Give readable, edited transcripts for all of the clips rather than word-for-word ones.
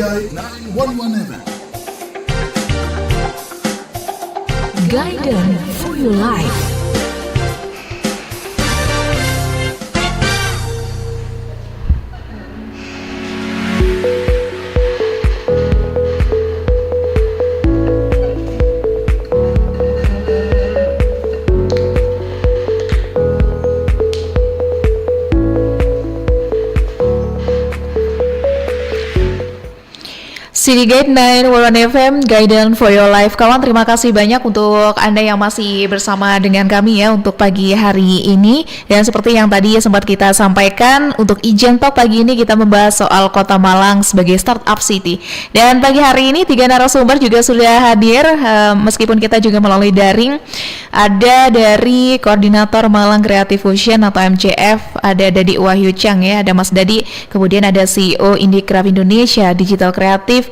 KBI 911 FM. Guidance for your life. City Guide 911 FM, Guidance for Your Life. Kawan, terima kasih banyak untuk Anda yang masih bersama dengan kami ya untuk pagi hari ini. Dan seperti yang tadi sempat kita sampaikan, untuk Ijen Talk pagi ini kita membahas soal Kota Malang sebagai startup city. Dan pagi hari ini 3 narasumber juga sudah hadir, meskipun kita juga melalui daring. Ada dari Koordinator Malang Creative Fusion atau MCF, ada Dadi Wahyu Chang ya, ada Mas Dadi. Kemudian ada CEO Indicraft Indonesia Digital Kreatif,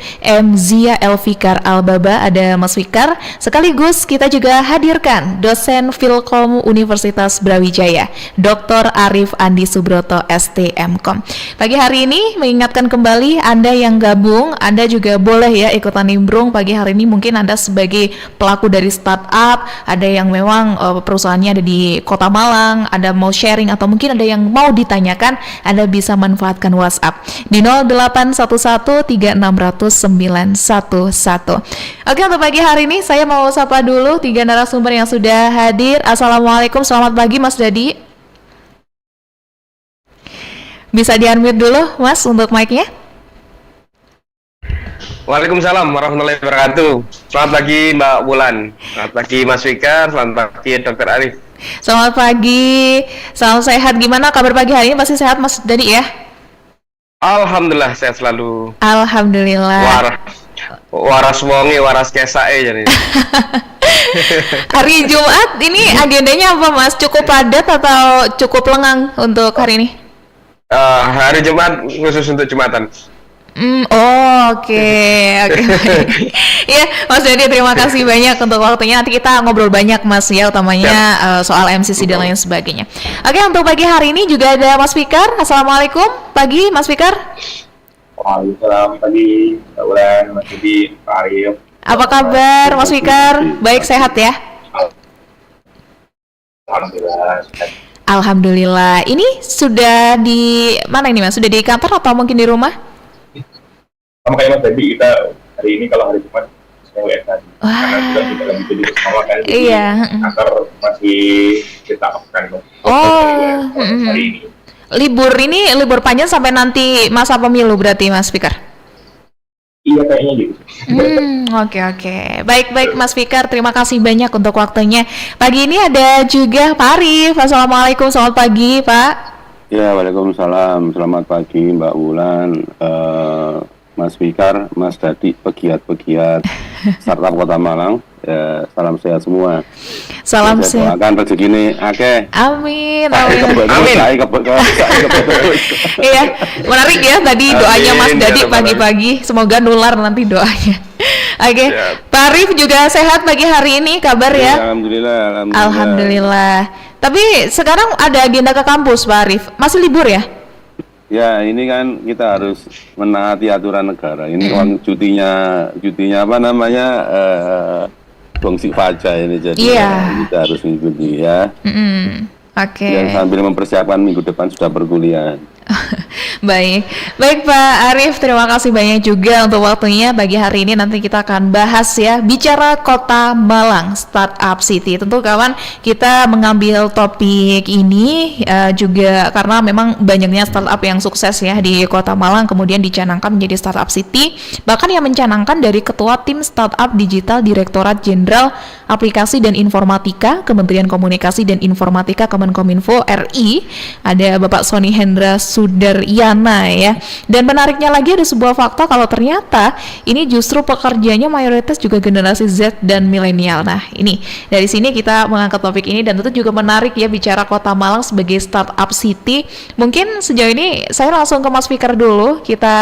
Zia Elvikar Albaba, ada Mas Fikar. Sekaligus kita juga hadirkan dosen Filkom Universitas Brawijaya, Dr. Arif Andi Subroto STMkom. Pagi hari ini mengingatkan kembali Anda yang gabung, Anda juga boleh ya ikutan nimbrung pagi hari ini. Mungkin Anda sebagai pelaku dari startup, ada yang memang perusahaannya ada di Kota Malang, Anda mau sharing atau mungkin ada yang mau ditanyakan, Anda bisa manfaatkan WhatsApp di 0811 3600 911. Oke, untuk pagi hari ini saya mau sapa dulu 3 narasumber yang sudah hadir. Assalamualaikum, selamat pagi Mas Dadi. Bisa di-unmute dulu Mas untuk mic-nya. Waalaikumsalam warahmatullahi wabarakatuh. Selamat pagi Mbak Bulan. Selamat pagi Mas Fikar. Selamat pagi Dr. Arif. Selamat pagi. Salam sehat. Gimana kabar pagi hari ini? Pasti sehat Mas Dadi ya? Alhamdulillah sehat selalu. Alhamdulillah. Waras wonge, waras kesae jadi. Hari Jumat ini agendanya apa Mas? Cukup padat atau cukup lengang untuk hari ini? Hari Jumat khusus untuk Jumatan. Oke. Ya, Mas Dadi, terima kasih banyak untuk waktunya. Nanti kita ngobrol banyak Mas ya, utamanya soal MCC dan lain sebagainya. Oke, untuk pagi hari ini juga ada Mas Fikar. Assalamualaikum pagi Mas Fikar. Waalaikumsalam pagi, Mbak Ulan, Mas Didi, Pak Arif. Apa kabar Mas Fikar? Baik, sehat ya? Alhamdulillah. Alhamdulillah. Ini sudah di mana ini Mas? Sudah di kantor atau mungkin di rumah? Sama kayak Mas Didi, kita hari ini kalau hari Jumat WFH. Karena kita juga lagi jadi bersama kan, jadi Iya. kantor masih kita lakukan. Hari ini. Libur ini libur panjang sampai nanti masa pemilu berarti Mas Fikar? Iya kayaknya gitu. Oke. Baik Mas Fikar, terima kasih banyak untuk waktunya. Pagi ini ada juga Pak Arif. Assalamualaikum, selamat pagi Pak. Ya, waalaikumsalam. Selamat pagi Mbak Wulan, Mas Fikar, Mas Dadi, pegiat-pegiat startup Kota Malang. Ya, salam sehat semua. Salam sehat. Doakan rezeki ini akeh. Amin. Amin. Iya, menarik ya tadi doanya Mas Dadi pagi-pagi. Semoga nular nanti doanya. Oke, Pak Arif juga sehat pagi hari ini, kabar ya? Alhamdulillah. Tapi sekarang ada agenda ke kampus Pak Arif. Masih libur ya? Ya, ini kan kita harus menaati aturan negara. Ini uang cutinya apa namanya? Gongsi Faja ini, jadi kita harus mengikuti ya. Oke. Dan sambil mempersiapkan minggu depan sudah perkuliahan. Baik Pak Arif, terima kasih banyak juga untuk waktunya pagi hari ini. Nanti kita akan bahas ya, bicara Kota Malang Startup City. Tentu kawan, kita mengambil topik ini juga karena memang banyaknya startup yang sukses ya di Kota Malang, kemudian dicanangkan menjadi Startup City. Bahkan yang mencanangkan dari Ketua Tim Startup Digital Direktorat Jenderal Aplikasi dan Informatika Kementerian Komunikasi dan Informatika Kemenkominfo RI, ada Bapak Sony Hendra Sudaryana ya. Dan menariknya lagi ada sebuah fakta kalau ternyata ini justru pekerjanya mayoritas juga generasi Z dan milenial. Nah, ini dari sini kita mengangkat topik ini dan tentu juga menarik ya bicara Kota Malang sebagai startup city. Mungkin sejauh ini saya langsung ke Mas Fikar dulu. Kita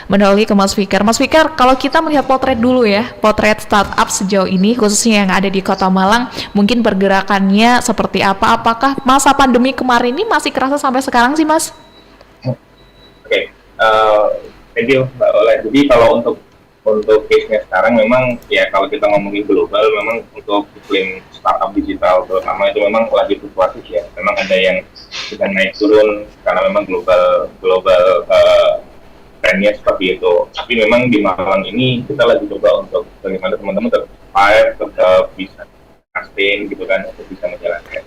mendahului ke Mas Fikar. Mas Fikar, kalau kita melihat potret dulu ya, potret startup sejauh ini khususnya yang ada di Kota Malang, mungkin pergerakannya seperti apa? Apakah masa pandemi kemarin ini masih kerasa sampai sekarang sih, Mas? Oke. Thank you Mbak Oleh. Jadi kalau untuk case-nya sekarang memang ya kalau kita ngomongin global memang untuk iklim startup digital terutama itu memang lagi fluktuatif ya. Memang ada yang sedang naik turun karena memang global trennya seperti itu. Tapi memang di Malang ini kita lagi coba untuk bagaimana teman-teman tetap bisa sustain gitu kan untuk bisa menjalankan.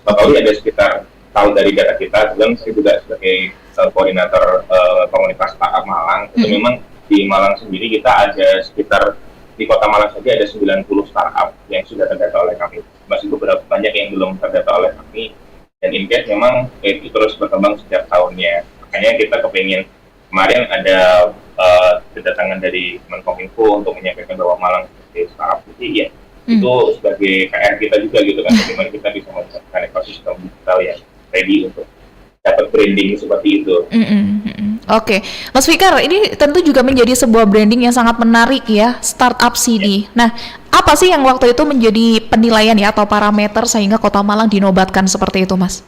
Pak Pauli ada sekitar tahu dari data kita, kemudian saya juga sebagai koordinator komunitas startup Malang, itu memang di Malang sendiri kita ada sekitar, di kota Malang saja ada 90 startup yang sudah terdata oleh kami. Masih beberapa banyak yang belum terdata oleh kami, dan in case memang itu terus berkembang setiap tahunnya. Makanya kita kepingin, kemarin ada kedatangan dari Kemenkominfo untuk menyampaikan bahwa Malang sebagai startup city, ya itu sebagai PR kita juga gitu kan, bagaimana kita bisa menciptakan ekosistem digital yang ready untuk dapat branding seperti itu. Oke, Mas Fikar, ini tentu juga menjadi sebuah branding yang sangat menarik ya, Startup City. Nah, apa sih yang waktu itu menjadi penilaian ya atau parameter sehingga Kota Malang dinobatkan seperti itu, Mas?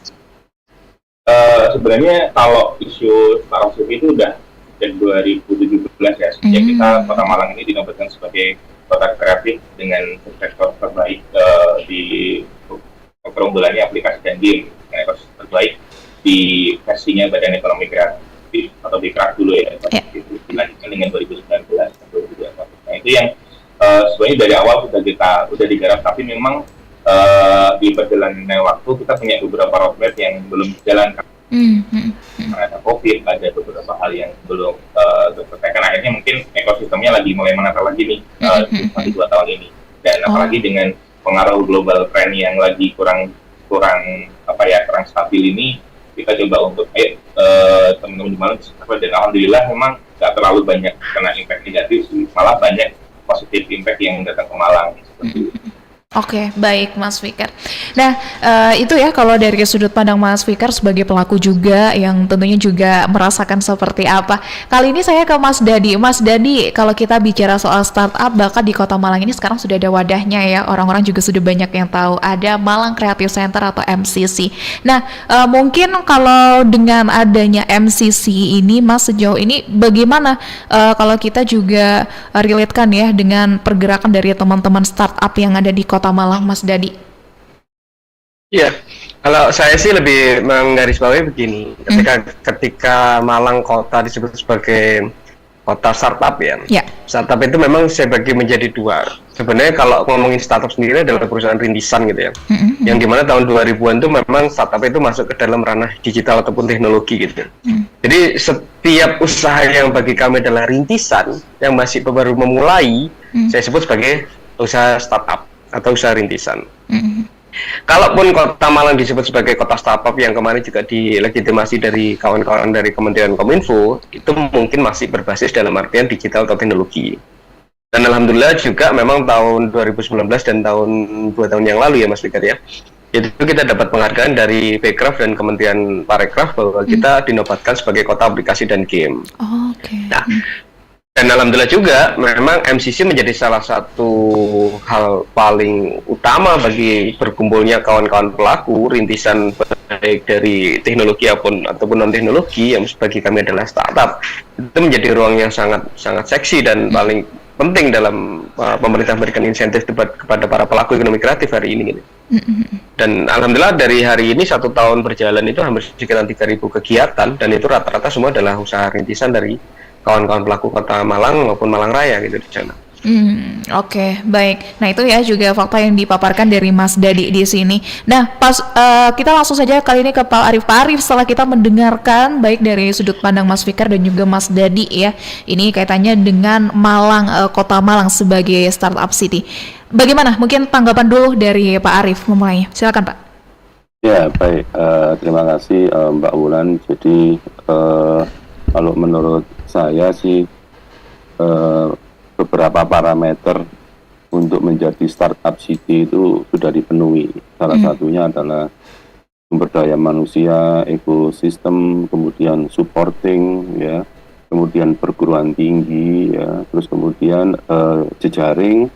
Sebenarnya kalau isu Startup City itu udah sejak 2017 ya, sejak kita Kota Malang ini dinobatkan sebagai kota kreatif dengan sektor terbaik di perumbulannya aplikasi dan game, ekosistem terbaik di versinya Badan Ekonomi Kreatif atau BIKRAK dulu ya, dilanjutkan dengan 2019 dan 2024. Nah itu yang sebenarnya dari awal udah digarap, tapi memang di perjalanannya waktu kita punya beberapa roadmap yang belum dijalankan. Karena ada COVID, ada beberapa hal yang belum terselesaikan. Akhirnya mungkin ekosistemnya lagi mulai menata lagi nih di 2 tahun ini. Dan apalagi dengan pengaruh global trend yang lagi kurang stabil ini, kita coba untuk teman-teman di Malang dan alhamdulillah memang nggak terlalu banyak kena impact negatif, malah banyak positif impact yang datang ke Malang seperti itu. Oke, baik Mas Fikar. Nah, itu ya kalau dari sudut pandang Mas Fikar sebagai pelaku juga yang tentunya juga merasakan seperti apa. Kali ini saya ke Mas Dadi. Mas Dadi, kalau kita bicara soal startup, bahkan di Kota Malang ini sekarang sudah ada wadahnya ya. Orang-orang juga sudah banyak yang tahu ada Malang Creative Center atau MCC. Nah, mungkin kalau dengan adanya MCC ini, Mas sejauh ini bagaimana kalau kita juga relate-kan ya dengan pergerakan dari teman-teman startup yang ada di Kota Malang, Mas Dadi? Iya, kalau saya sih lebih menggarisbawahi begini, ketika Malang kota disebut sebagai kota startup ya. Startup itu memang saya bagi menjadi 2. Sebenarnya kalau ngomongin startup sendiri adalah perusahaan rintisan gitu ya, yang dimana tahun 2000-an itu memang startup itu masuk ke dalam ranah digital ataupun teknologi gitu. Jadi setiap usaha yang bagi kami adalah rintisan, yang masih baru memulai, saya sebut sebagai usaha startup atau usaha rintisan. Kalaupun Kota Malang disebut sebagai kota startup yang kemarin juga dilegitimasi dari kawan-kawan dari Kementerian Kominfo, itu mungkin masih berbasis dalam artian digital atau teknologi. Dan alhamdulillah juga memang tahun 2019 dan 2 tahun yang lalu ya Mas Fikar ya, itu kita dapat penghargaan dari Bekraf dan Kementerian Parekraf bahwa kita dinobatkan sebagai kota aplikasi dan game. Nah, dan alhamdulillah juga memang MCC menjadi salah satu hal paling utama bagi berkumpulnya kawan-kawan pelaku rintisan baik dari teknologi ataupun non teknologi yang bagi kami adalah startup. Itu menjadi ruang yang sangat seksi dan paling penting dalam pemerintah memberikan insentif kepada para pelaku ekonomi kreatif hari ini gitu. Dan alhamdulillah dari hari ini 1 tahun berjalan itu hampir sekitar 3.000 kegiatan, dan itu rata-rata semua adalah usaha rintisan dari kawan-kawan pelaku Kota Malang maupun Malang Raya gitu di sana. Oke, baik. Nah itu ya juga fakta yang dipaparkan dari Mas Dadi di sini. Nah kita langsung saja kali ini ke Pak Arif. Pak Arif, setelah kita mendengarkan baik dari sudut pandang Mas Fikar dan juga Mas Dadi ya, ini kaitannya dengan Malang, Kota Malang sebagai startup city. Bagaimana? Mungkin tanggapan dulu dari Pak Arif memulainya. Silakan Pak. Ya baik, terima kasih Mbak Wulan. Jadi kalau menurut saya sih beberapa parameter untuk menjadi startup city itu sudah dipenuhi. Salah satunya adalah sumber daya manusia, ekosistem, kemudian supporting, ya, kemudian perguruan tinggi, ya, terus kemudian jejaring.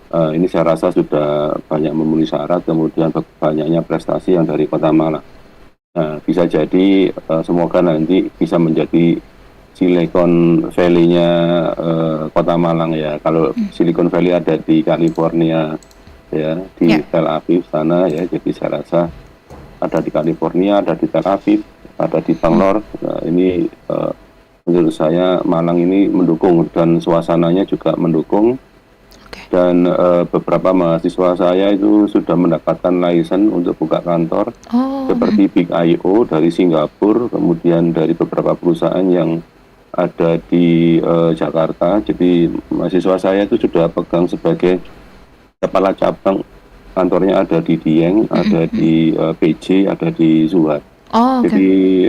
Ini saya rasa sudah banyak memenuhi syarat, kemudian banyaknya prestasi yang dari Kota Malang. Nah, bisa jadi semoga nanti bisa menjadi Silicon Valley-nya Kota Malang ya. Kalau Silicon Valley ada di California ya, di Tel Aviv sana ya. Jadi saya rasa ada di California, ada di Tel Aviv, ada di Bangalore. Nah, ini menurut saya Malang ini mendukung dan suasananya juga mendukung. Dan beberapa mahasiswa saya itu sudah mendapatkan license untuk buka kantor seperti Big I.O. dari Singapura, kemudian dari beberapa perusahaan yang ada di Jakarta. Jadi mahasiswa saya itu sudah pegang sebagai kepala cabang, kantornya ada di Dieng, ada di PJ, ada di Suhat. Jadi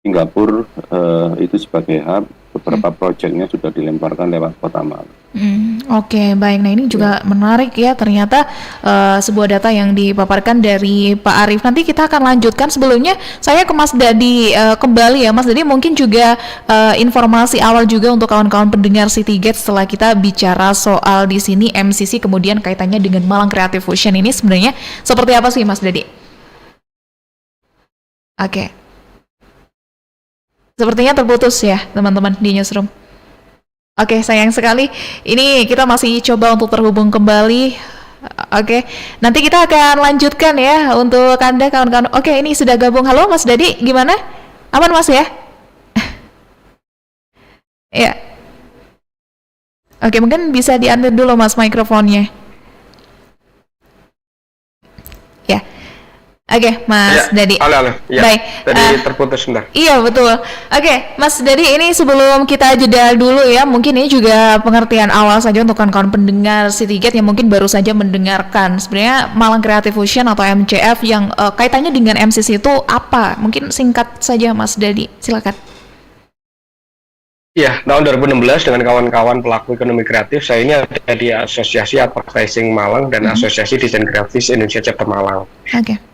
Singapura itu sebagai hub, beberapa proyeknya sudah dilemparkan lewat Kota Malang. Oke, baik. Nah ini juga menarik ya, ternyata sebuah data yang dipaparkan dari Pak Arief. Nanti kita akan lanjutkan. Sebelumnya saya ke Mas Dadi kembali ya. Mas Dadi mungkin juga informasi awal juga untuk kawan-kawan pendengar Citygate setelah kita bicara soal di sini MCC kemudian kaitannya dengan Malang Creative Fusion ini sebenarnya seperti apa sih Mas Dadi? Oke. Sepertinya terputus ya teman-teman di Newsroom. Oke, sayang sekali. Ini kita masih coba untuk terhubung kembali. Oke, nanti kita akan lanjutkan ya untuk Anda kawan-kawan. Oke, ini sudah gabung. Halo Mas Dadi, gimana? Aman Mas ya? Ya. Oke, mungkin bisa di-unmute dulu Mas mikrofonnya. Ya. Oke, Mas Dadi. Halo. Ya, baik. Tadi terputus sebentar. Iya, betul. Oke, Mas Dadi, ini sebelum kita jeda dulu ya, mungkin ini juga pengertian awal saja untuk kawan-kawan pendengar Citygate yang mungkin baru saja mendengarkan. Sebenarnya Malang Creative Fusion atau MCF yang kaitannya dengan MCC itu apa? Mungkin singkat saja Mas Dadi, silakan. Iya, tahun 2016 dengan kawan-kawan pelaku ekonomi kreatif, saya ini ada di Asosiasi Advertising Malang dan Asosiasi Desain Grafis Indonesia Chapter Malang. Oke.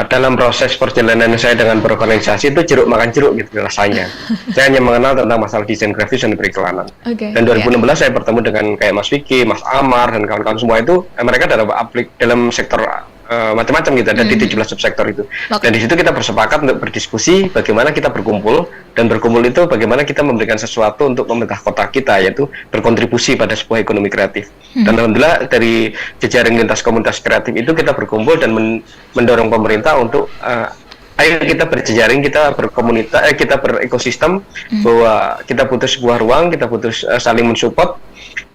Dalam proses perjalanan saya dengan berorganisasi itu jeruk makan jeruk gitu rasanya. Saya hanya mengenal tentang masalah desain grafis dan periklanan. Dan 2016 saya bertemu dengan kayak Mas Vicky, Mas Amar dan kawan-kawan semua itu mereka dalam sektor macam-macam gitu, ada di 17 subsektor itu. Dan di situ kita bersepakat untuk berdiskusi bagaimana kita berkumpul, dan berkumpul itu bagaimana kita memberikan sesuatu untuk pemerintah kota kita, yaitu berkontribusi pada sebuah ekonomi kreatif. Dan alhamdulillah dari jejaring lintas komunitas kreatif itu kita berkumpul dan mendorong pemerintah untuk ayo kita berjejaring, kita berkomunitas, kita berekosistem, bahwa kita butuh sebuah ruang, kita butuh saling mensupport.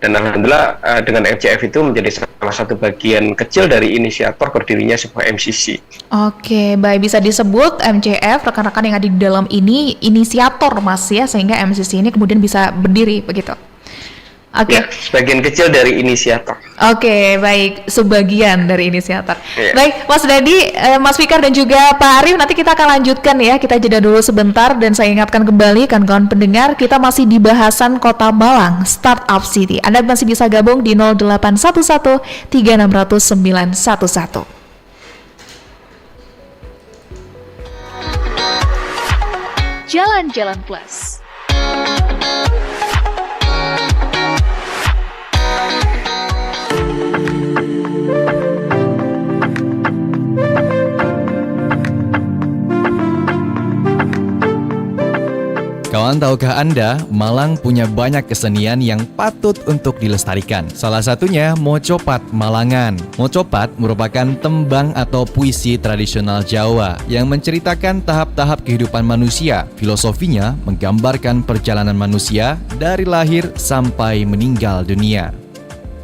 Dan alhamdulillah dengan MCF itu menjadi salah satu bagian kecil dari inisiator berdirinya sebuah MCC. Oke, baik, bisa disebut MCF, rekan-rekan yang ada di dalam ini inisiator Mas ya, sehingga MCC ini kemudian bisa berdiri begitu. Oke. Ya, sebagian kecil dari inisiator. Oke, baik, sebagian dari inisiator. Baik, Mas Dadi, Mas Fikar dan juga Pak Arief, nanti kita akan lanjutkan ya. Kita jeda dulu sebentar dan saya ingatkan kembali kawan-kawan pendengar, kita masih di bahasan Kota Malang, Startup City. Anda masih bisa gabung di 0811 3600 911. Jalan-Jalan Plus. Kawan, tahukah Anda, Malang punya banyak kesenian yang patut untuk dilestarikan. Salah satunya Mocopat Malangan. Mocopat merupakan tembang atau puisi tradisional Jawa yang menceritakan tahap-tahap kehidupan manusia. Filosofinya menggambarkan perjalanan manusia dari lahir sampai meninggal dunia.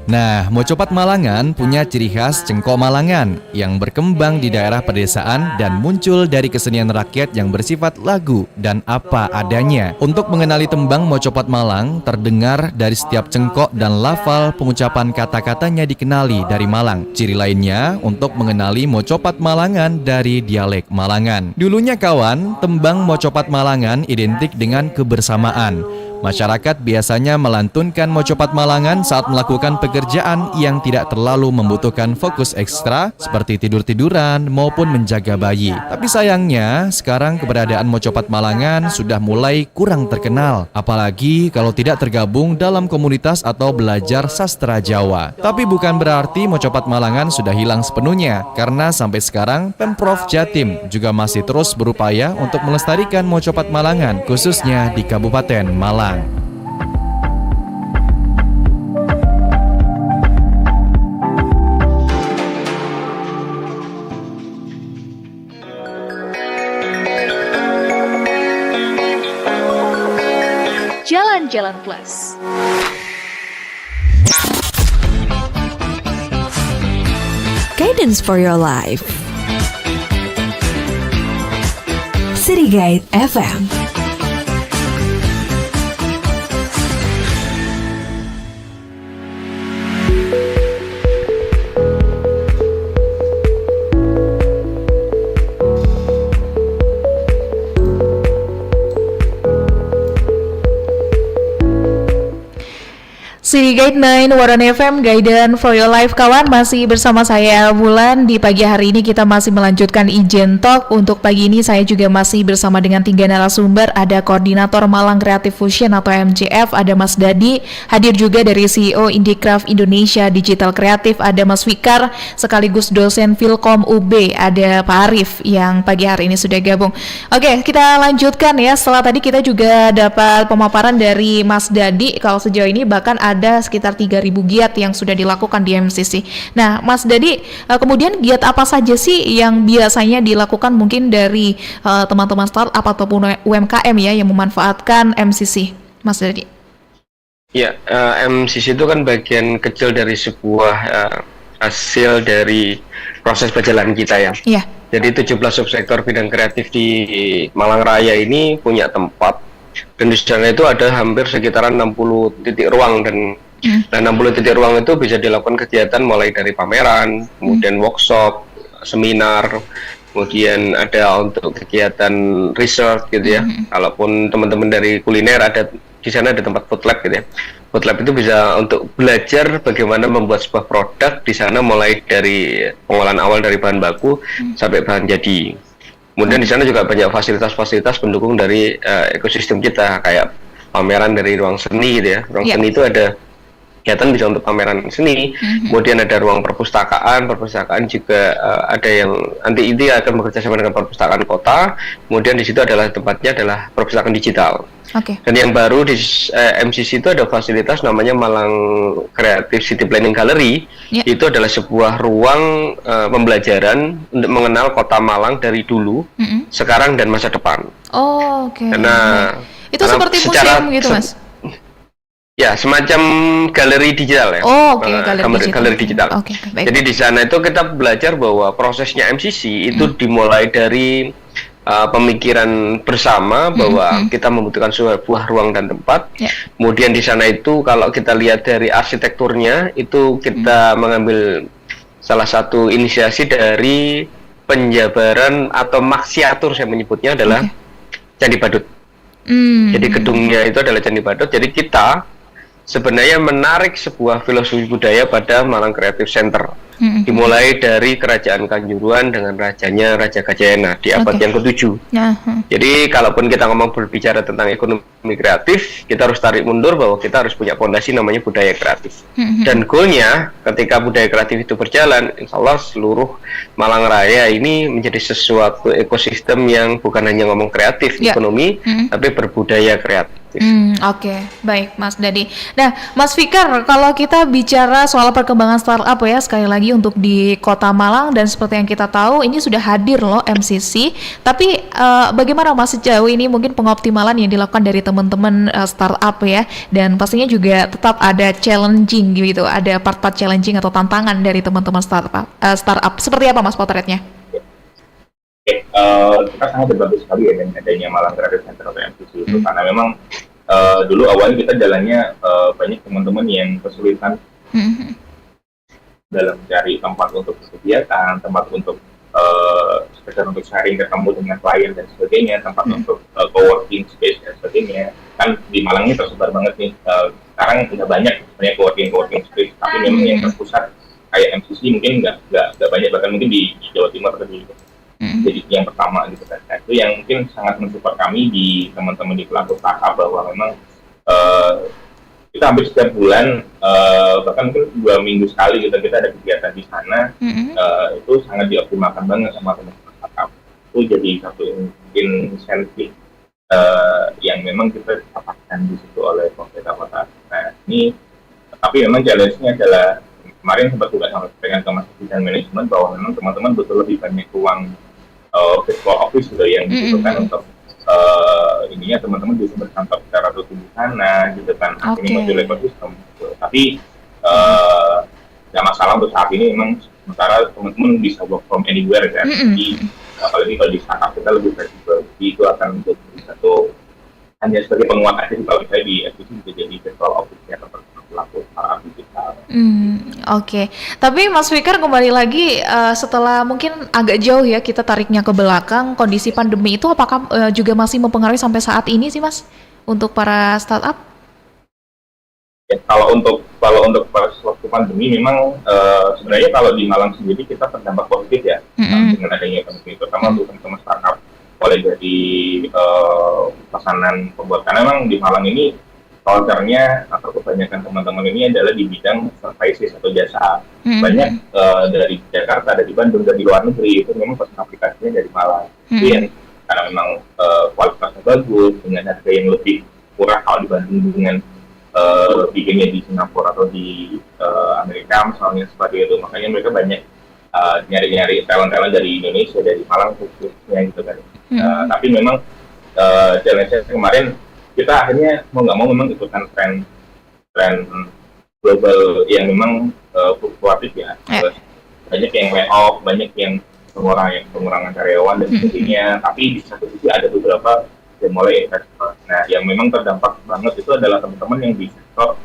Nah, Mocopat Malangan punya ciri khas cengkok Malangan yang berkembang di daerah pedesaan dan muncul dari kesenian rakyat yang bersifat lagu dan apa adanya. Untuk mengenali tembang Mocopat Malang, terdengar dari setiap cengkok dan lafal pengucapan kata-katanya dikenali dari Malang. Ciri lainnya untuk mengenali Mocopat Malangan dari dialek Malangan. Dulunya kawan, tembang Mocopat Malangan identik dengan kebersamaan. Masyarakat biasanya melantunkan Mocopat Malangan saat melakukan pekerjaan yang tidak terlalu membutuhkan fokus ekstra seperti tidur-tiduran maupun menjaga bayi. Tapi sayangnya, sekarang keberadaan Mocopat Malangan sudah mulai kurang terkenal, apalagi kalau tidak tergabung dalam komunitas atau belajar sastra Jawa. Tapi bukan berarti Mocopat Malangan sudah hilang sepenuhnya, karena sampai sekarang Pemprov Jatim juga masih terus berupaya untuk melestarikan Mocopat Malangan, khususnya di Kabupaten Malang. Jalan-Jalan Plus. Guidance for your life. City Guide FM. City Guide 9 Waran FM, Guidance for Your Life. Kawan, masih bersama saya Bulan. Di pagi hari ini kita masih melanjutkan Ijen Talk. Untuk pagi ini saya juga masih bersama dengan 3 narasumber. Ada Koordinator Malang Creative Fusion atau MCF, ada Mas Dadi. Hadir juga dari CEO Indicraft Indonesia Digital Kreatif, ada Mas Fikar, sekaligus dosen Filkom UB. Ada Pak Arif yang pagi hari ini sudah gabung. Oke, kita lanjutkan ya. Setelah tadi kita juga dapat pemaparan dari Mas Dadi. Kalau sejauh ini bahkan ada sekitar 3.000 giat yang sudah dilakukan di MCC. Nah, Mas Dadi, kemudian giat apa saja sih yang biasanya dilakukan mungkin dari teman-teman startup ataupun UMKM ya yang memanfaatkan MCC, Mas Dadi? Ya, MCC itu kan bagian kecil dari sebuah hasil dari proses perjalanan kita ya. Iya. Jadi 17 subsektor bidang kreatif di Malang Raya ini punya tempat. Dan di sana itu ada hampir sekitaran 60 titik ruang dan 60 titik ruang itu bisa dilakukan kegiatan mulai dari pameran, kemudian workshop, seminar, kemudian ada untuk kegiatan research gitu ya. Kalaupun teman-teman dari kuliner ada di sana ada tempat food lab gitu ya. Food lab itu bisa untuk belajar bagaimana membuat sebuah produk di sana mulai dari pengolahan awal dari bahan baku sampai bahan jadi. Kemudian di sana juga banyak fasilitas-fasilitas pendukung dari ekosistem kita, kayak pameran dari ruang seni gitu ya. Ruang seni itu ada kegiatan bisa untuk pameran seni, kemudian ada ruang perpustakaan juga ada yang nanti ini akan bekerja sama dengan perpustakaan kota, kemudian di situ adalah tempatnya adalah perpustakaan digital. Dan yang baru di MCC itu ada fasilitas namanya Malang Creative City Planning Gallery. Itu adalah sebuah ruang pembelajaran untuk mengenal kota Malang dari dulu, sekarang dan masa depan. Nah, itu seperti museum gitu, Mas? Ya, semacam galeri digital ya. Galeri digital. Jadi di sana itu kita belajar bahwa prosesnya MCC itu dimulai dari pemikiran bersama bahwa kita membutuhkan sebuah ruang dan tempat. Kemudian di sana itu kalau kita lihat dari arsitekturnya itu kita mengambil salah satu inisiasi dari penjabaran atau maksiatur saya menyebutnya adalah Candi Badut. Jadi gedungnya itu adalah Candi Badut. Jadi kita sebenarnya menarik sebuah filosofi budaya pada Malang Creative Center. Dimulai dari Kerajaan Kanjuruhan dengan rajanya Raja Gajayana di abad yang ke-7. Jadi kalaupun kita ngomong berbicara tentang ekonomi kreatif, kita harus tarik mundur bahwa kita harus punya fondasi namanya budaya kreatif. Dan goalnya ketika budaya kreatif itu berjalan, insya Allah seluruh Malang Raya ini menjadi sesuatu ekosistem yang bukan hanya ngomong kreatif ekonomi, tapi berbudaya kreatif. Baik Mas Dadi. Nah, Mas Fikar, kalau kita bicara soal perkembangan startup ya, sekali lagi untuk di Kota Malang dan seperti yang kita tahu ini sudah hadir loh MCC. Tapi bagaimana Mas sejauh ini mungkin pengoptimalan yang dilakukan dari teman-teman startup ya, dan pastinya juga tetap ada challenging gitu, ada part-part challenging atau tantangan dari teman-teman startup. Seperti apa Mas potretnya? Kita sangat bagus sekali ya dengan adanya Malang Creative Center atau MCC itu karena memang dulu awalnya kita jalannya banyak teman-teman yang kesulitan dalam mencari tempat untuk kegiatan, tempat untuk sekedar untuk sharing, ketemu dengan klien dan sebagainya, tempat untuk co-working space dan sebagainya. Kan di Malang ini tersebar banget nih. Sekarang udah banyak sebenarnya co-working space, tapi memang yang terpusat kayak MCC mungkin nggak banyak, bahkan mungkin di Jawa Timur atau di jadi yang pertama gitu kan. Nah, itu yang mungkin sangat mensupport kami di teman-teman di pelaku startup bahwa memang kita hampir setiap bulan bahkan mungkin 2 minggu sekali kita ada kegiatan di sana. Itu sangat dioptimalkan banget sama teman-teman startup. Itu jadi satu insentif yang memang kita dapatkan di situ oleh pemerintah kota. Nah ini tapi memang challenge-nya adalah kemarin sempat juga sama dengan Mas dan manajemen bahwa memang teman-teman betul lebih banyak ruang virtual office gitu yang dibutuhkan untuk ininya teman-teman bisa berkantor secara rutin di sana gitu kan. Ini modul ekosistem gitu. Tapi nggak masalah untuk saat ini, memang sementara teman-teman bisa work from anywhere kan. Jadi apalagi kalau di startup kita lebih fleksibel, jadi itu akan menjadi satu hanya sebagai penguat aja kalau saya di FTC bisa jadi virtual office ya atau pelaku startup digital. Oke. Tapi Mas Fikar kembali lagi setelah mungkin agak jauh ya kita tariknya ke belakang, kondisi pandemi itu apakah juga masih mempengaruhi sampai saat ini sih Mas untuk para startup? Ya, kalau untuk pas waktu pandemi memang sebenarnya kalau di Malang sendiri kita terdampak positif ya dengan adanya pandemi, terutama untuk teman-teman startup mulai dari pesanan pembuat, karena memang di Malang ini culture-nya atau kebanyakan teman-teman ini adalah di bidang services atau jasa. Banyak dari Jakarta, dari Bandung, dari luar negeri itu memang pesan aplikasinya dari Malang. Jadi karena memang kualitasnya bagus dengan harga yang lebih murah kalau dibanding dengan bikinnya di Singapura atau di Amerika misalnya seperti itu. Makanya mereka banyak nyari-nyari talent-talent dari Indonesia, dari Malang khususnya gitu kan. Tapi memang challenge-nya kemarin kita akhirnya mau nggak mau memang ikutan tren global yang memang fluktuatif ya. Banyak yang layoff, banyak yang pengurangan karyawan dan sebagainya. Tapi di satu sisi ada beberapa yang mulai investor. Nah, yang memang terdampak banget itu adalah teman-teman yang di sektor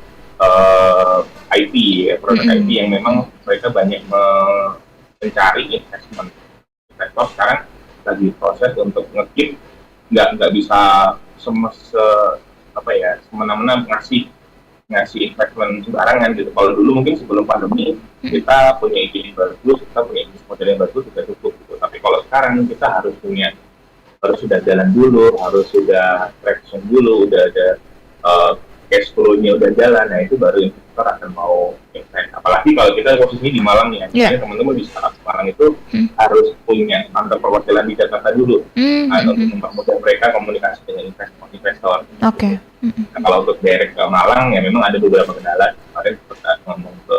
IT, ya, produk IT yang memang mereka banyak mencari investment. Investor sekarang lagi proses untuk nge-keep, nggak bisa semena-mena ngasih investment sembarangan gitu. Kalau dulu mungkin sebelum pandemi kita punya ide yang bagus, kita punya bisnis model yang bagus sudah cukup gitu. Tapi kalau sekarang kita harus sudah jalan dulu, harus sudah traction dulu, udah ada cash flow-nya udah jalan, nah itu baru investor akan mau invest. Apalagi kalau kita posisinya di Malang ya, teman-teman di startup Malang itu harus punya kantor perwakilan di Jakarta dulu, untuk mempermudah mereka komunikasi dengan investor. Nah, kalau untuk direct ke Malang ya memang ada beberapa kendala. Kemarin kita ngomong ke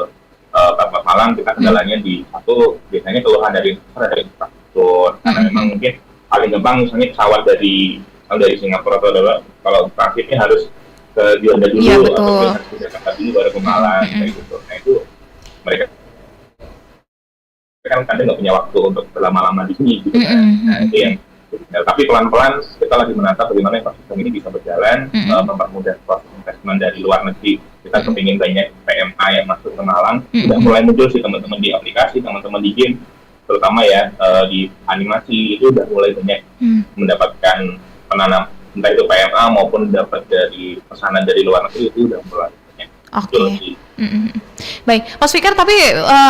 Bapak Malang, kita kendalanya di satu biasanya keluhan dari investor ada infrastruktur, karena memang mungkin paling gampang misalnya pesawat dari Singapura atau kalau transitnya harus ke Juanda dulu atau harus ke Jakarta dulu baru ke Malang kayak gitu. Nah itu mereka kan kadang nggak punya waktu untuk berlama-lama di sini gitu kan. Nah itu yang tapi pelan-pelan kita lagi menata bagaimana ekosistem ini bisa berjalan, mempermudah proses investment dari luar negeri. Kita kepingin banyak PMA yang masuk ke Malang. Sudah mulai muncul sih teman-teman di aplikasi, teman-teman di game, terutama ya di animasi itu udah mulai banyak mendapatkan penanam, entah itu PMA maupun dapat dari pesanan dari luar negeri, itu udah mulai banyak. Baik, Mas Fikar, tapi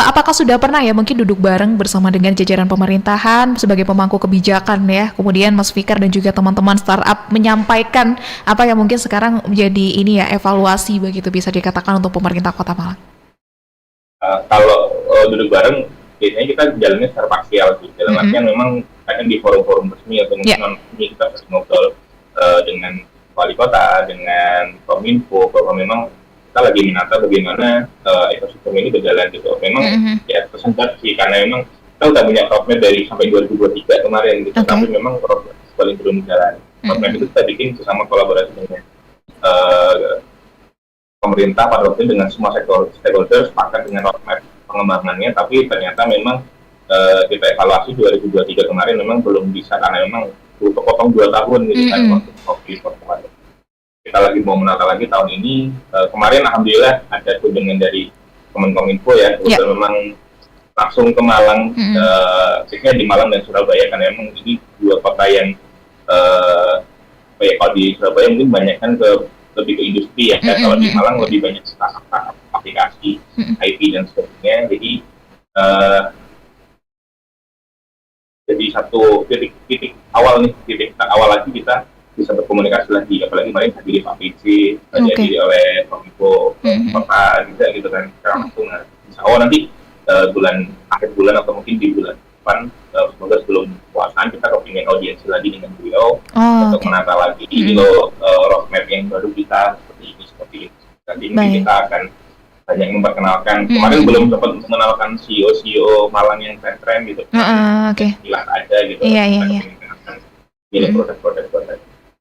apakah sudah pernah ya mungkin duduk bareng bersama dengan jajaran pemerintahan sebagai pemangku kebijakan ya, kemudian Mas Fikar dan juga teman-teman startup menyampaikan apa yang mungkin sekarang menjadi ini ya evaluasi begitu bisa dikatakan untuk pemerintah Kota Malang? Kalau duduk bareng biasanya kita jalannya secara parsial sih, dalam artian memang kadang di forum-forum resmi atau mungkin non-resmi kita harus ngobrol dengan wali kota, dengan Kominfo, bahwa memang kita lagi menata bagaimana ekosistem ini berjalan gitu. Memang ya tersendat sih, karena memang kita udah punya roadmap dari sampai 2023 kemarin gitu, tapi memang roadmap paling belum jalan. Roadmap itu kita bikin bersama kolaborasi dengan pemerintah pada waktu itu dengan semua stakeholder sepakat dengan roadmap pengembangannya, tapi ternyata memang kita evaluasi 2023 kemarin memang belum bisa karena memang kepotong 2 tahun gitu kan waktu kemarin. Kita lagi mau menata lagi tahun ini. Kemarin alhamdulillah ada kunjungan dari Kemenkominfo ya, memang langsung ke Malang, khususnya di Malang dan Surabaya, karena memang ini dua kota yang kalau di Surabaya mungkin banyak kan lebih ke industri ya, kalau di Malang lebih banyak startup aplikasi IT dan sebagainya. Jadi satu titik awal lagi kita bisa berkomunikasi lagi, apalagi kemarin hadiri Pak PC, dihadiri oleh Kominfo Kota gitu kan, secara langsung. Nanti akhir bulan atau mungkin di bulan depan, semoga sebelum puasaan kita kepingin audiensi lagi dengan beliau untuk menata lagi roadmap yang baru kita seperti ini. Nanti kita akan banyak memperkenalkan. Kemarin belum sempat mengenalkan CEO Malang yang keren gitu. Jelas aja gitu. Iya. Produk-produk.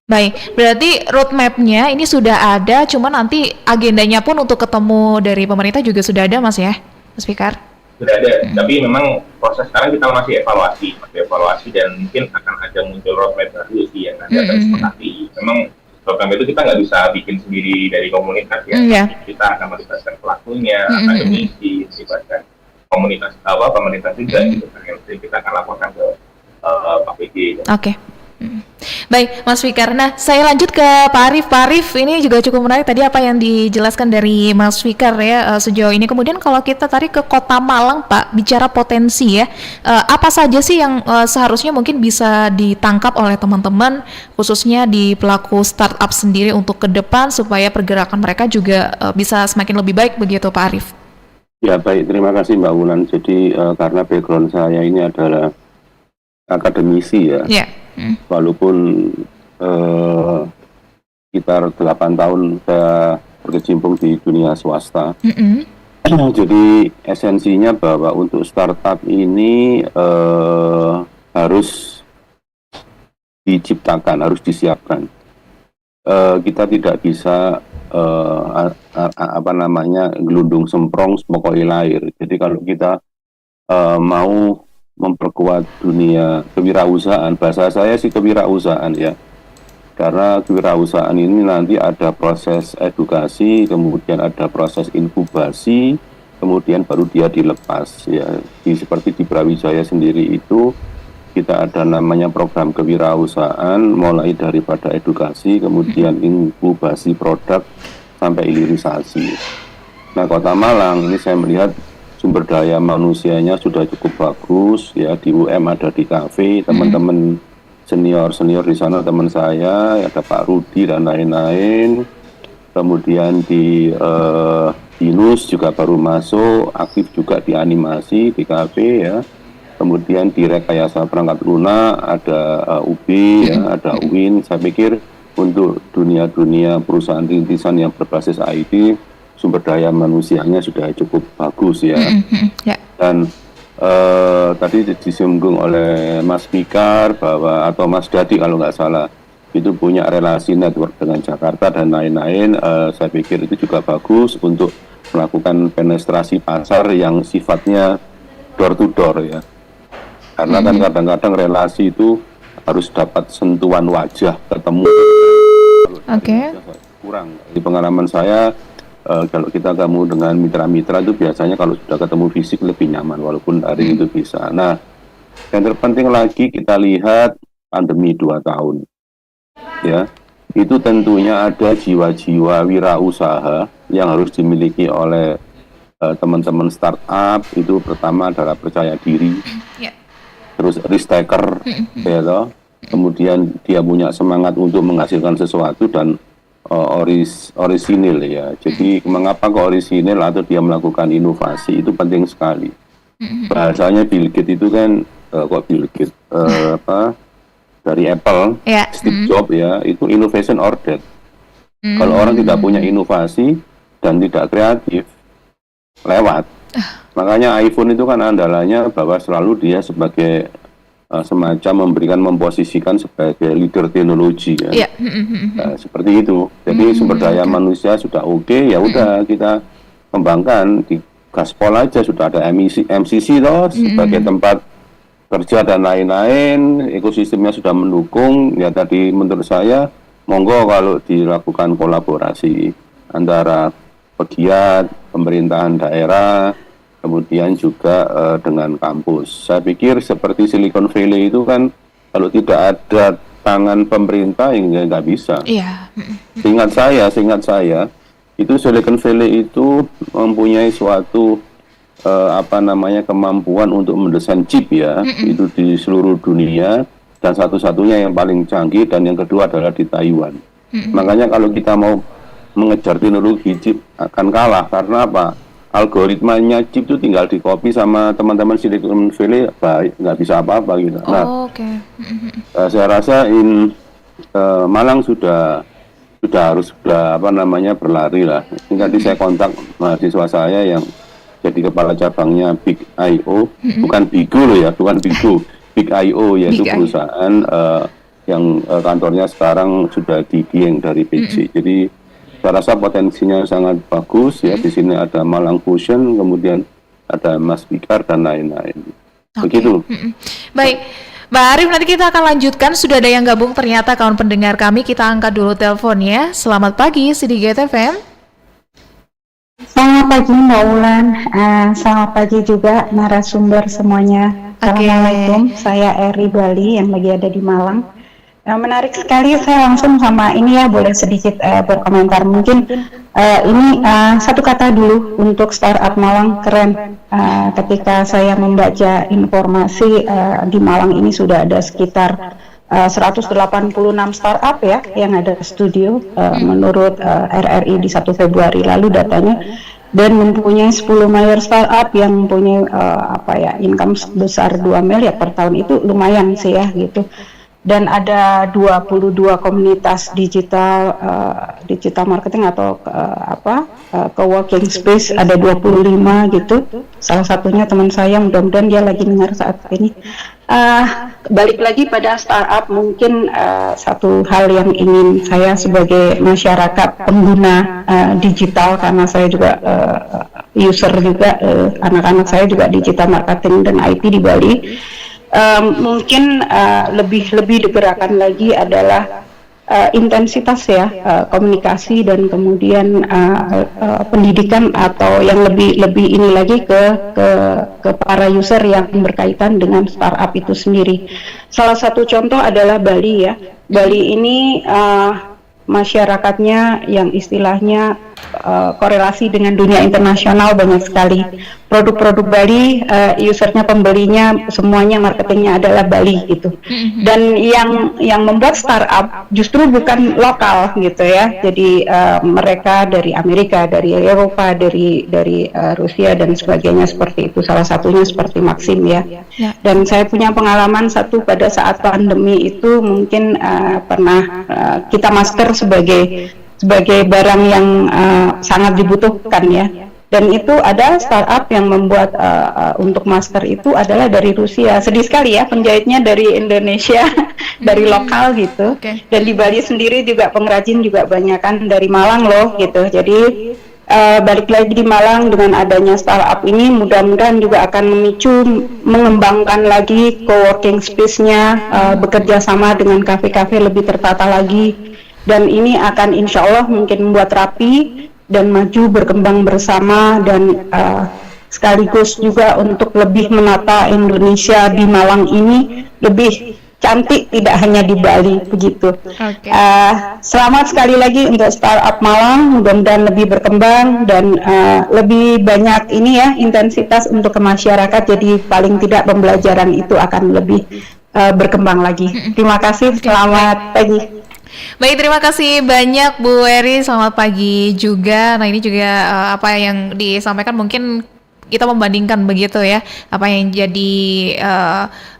Baik, berarti roadmap-nya ini sudah ada, cuma nanti agendanya pun untuk ketemu dari pemerintah juga sudah ada, Mas ya, Mas Fikar? Sudah ada, tapi memang proses sekarang kita masih evaluasi dan mungkin akan ada muncul roadmap baru sih yang nanti akan sepakati. Memang program itu kita nggak bisa bikin sendiri dari komunitas ya. Kita akan melibatkan pelakunya, akademisi, melibatkan komunitas pemerintah juga gitu kan. Yang kita akan laporkan ke Pak PG. Oke. Baik, Mas Fikar. Nah, saya lanjut ke Pak Arif. Pak Arif, ini juga cukup menarik tadi apa yang dijelaskan dari Mas Fikar ya sejauh ini. Kemudian kalau kita tarik ke Kota Malang, Pak, bicara potensi ya, apa saja sih yang seharusnya mungkin bisa ditangkap oleh teman-teman, khususnya di pelaku startup sendiri untuk ke depan supaya pergerakan mereka juga bisa semakin lebih baik begitu, Pak Arif? Ya baik, terima kasih Mbak Wulan. Jadi karena background saya ini adalah akademisi ya. Walaupun sekitar 8 tahun saya berkecimpung di dunia swasta. Jadi esensinya bahwa untuk startup ini harus diciptakan, harus disiapkan. Kita tidak bisa gelundung semprong pokoknya lahir. Jadi kalau kita mau memperkuat dunia kewirausahaan, bahasa saya sih kewirausahaan ya, karena kewirausahaan ini nanti ada proses edukasi, kemudian ada proses inkubasi, kemudian baru dia dilepas ya. Seperti di Brawijaya sendiri itu kita ada namanya program kewirausahaan, mulai daripada edukasi, kemudian inkubasi produk sampai hilirisasi. Nah, Kota Malang ini saya melihat sumber daya manusianya sudah cukup bagus ya. Di UM ada di kafe, teman-teman senior di sana teman saya, ada Pak Rudi dan lain-lain. Kemudian di Binus juga baru masuk, aktif juga di animasi di kafe ya. Kemudian di rekayasa perangkat lunak ada UB ya, ada UIN. Saya pikir untuk dunia perusahaan rintisan yang berbasis IT, sumber daya manusianya sudah cukup bagus ya. Dan tadi disinggung oleh Mas Fikar bahwa, atau Mas Dadi kalau nggak salah, itu punya relasi network dengan Jakarta dan lain-lain. Saya pikir itu juga bagus untuk melakukan penetrasi pasar yang sifatnya door to door ya. Karena kan kadang-kadang relasi itu harus dapat sentuhan wajah, ketemu. Kurang. Di pengalaman saya, kalau kita ketemu dengan mitra-mitra itu biasanya kalau sudah ketemu fisik lebih nyaman, walaupun daring itu bisa. Nah, yang terpenting lagi kita lihat pandemi 2 tahun. Ya, itu tentunya ada jiwa-jiwa wirausaha yang harus dimiliki oleh teman-teman startup. Itu pertama adalah percaya diri, terus risk taker, ya toh. Kemudian dia punya semangat untuk menghasilkan sesuatu dan orisinil ya. Jadi mengapa kok orisinil atau dia melakukan inovasi itu penting sekali. Bahasanya Bill Gates itu kan Bill Gates dari Apple, Steve Jobs ya, itu innovation or death. Kalau orang tidak punya inovasi dan tidak kreatif, lewat. Makanya iPhone itu kan andalannya bahwa selalu dia sebagai semacam memposisikan sebagai leader teknologi kan. Nah, seperti itu. Jadi sumber daya manusia sudah oke, ya udah kita kembangkan. Di Gaspol aja sudah ada MCC loh sebagai tempat kerja dan lain-lain, ekosistemnya sudah mendukung. Ya tadi menurut saya monggo kalau dilakukan kolaborasi antara pegiat, pemerintahan daerah, kemudian juga dengan kampus. Saya pikir seperti Silicon Valley itu kan kalau tidak ada tangan pemerintah ya nggak bisa. Iya. Seingat saya itu Silicon Valley itu mempunyai suatu kemampuan untuk mendesain chip ya, itu di seluruh dunia, dan satu-satunya yang paling canggih, dan yang kedua adalah di Taiwan. Makanya kalau kita mau mengejar teknologi chip akan kalah, karena apa? Algoritmanya chip itu tinggal di copy sama teman-teman Silicon Valley, baik, nggak bisa apa-apa gitu. Saya rasa Malang sudah harus berlari lah. Ini tadi saya kontak mahasiswa saya yang jadi kepala cabangnya Big IO, bukan Bigo loh ya, bukan Bigo, Big IO, yaitu perusahaan yang kantornya sekarang sudah di Dieng dari PC. Jadi saya rasa potensinya sangat bagus ya. Di sini ada Malang Fusion, kemudian ada Mas Bikar dan lain-lain. Begitu. Baik. Mbak Arif, nanti kita akan lanjutkan. Sudah ada yang gabung ternyata kawan pendengar kami. Kita angkat dulu teleponnya. Selamat pagi, Citygate FM. Selamat pagi Mbak Ulan, selamat pagi juga narasumber semuanya. Assalamualaikum, saya Eri Bali yang lagi ada di Malang. Menarik sekali, saya langsung sama ini ya, boleh sedikit berkomentar. Mungkin ini satu kata dulu untuk startup Malang, keren. Ketika saya membaca informasi di Malang ini sudah ada sekitar 186 startup ya yang ada studio menurut RRI di 1 Februari lalu datanya, dan mempunyai 10 mayor startup yang mempunyai income sebesar 2 miliar per tahun. Itu lumayan sih ya gitu. Dan ada 22 komunitas digital marketing atau co-working space, ada 25 gitu. Salah satunya teman saya, mudah-mudahan dia lagi dengar saat ini. Balik lagi pada startup, mungkin satu hal yang ingin saya sebagai masyarakat pengguna digital, karena saya juga user juga, anak-anak saya juga digital marketing dan IT di Bali. Mungkin lebih digerakkan lagi adalah intensitas ya, komunikasi dan kemudian pendidikan, atau yang lebih ini lagi ke para user yang berkaitan dengan startup itu sendiri. Salah satu contoh adalah Bali ya. Bali ini masyarakatnya yang istilahnya korelasi dengan dunia internasional banyak sekali. Produk-produk Bali, usernya, pembelinya, semuanya marketingnya adalah Bali gitu. Dan yang membuat startup justru bukan lokal gitu ya. Jadi mereka dari Amerika, dari Eropa, dari Rusia dan sebagainya seperti itu. Salah satunya seperti Maxim ya. Dan saya punya pengalaman satu pada saat pandemi itu, mungkin pernah kita masker sebagai barang yang sangat dibutuhkan ya. Dan itu ada startup yang membuat untuk masker itu adalah dari Rusia. Sedih sekali ya, penjahitnya dari Indonesia, dari lokal gitu. Dan di Bali sendiri juga pengrajin juga banyak kan dari Malang loh gitu. Jadi balik lagi di Malang dengan adanya startup ini, mudah-mudahan juga akan memicu mengembangkan lagi co-working space-nya, bekerja sama dengan kafe-kafe lebih tertata lagi. Dan ini akan insya Allah mungkin membuat rapi dan maju berkembang bersama, dan sekaligus juga untuk lebih menata Indonesia di Malang ini lebih cantik, tidak hanya di Bali begitu. Selamat sekali lagi untuk startup Malang, mudah-mudahan lebih berkembang dan lebih banyak ini ya intensitas untuk ke masyarakat, jadi paling tidak pembelajaran itu akan lebih berkembang lagi. Terima kasih, selamat pagi. Baik, terima kasih banyak Bu Eri, selamat pagi juga. Nah ini juga apa yang disampaikan mungkin kita membandingkan begitu ya, apa yang jadi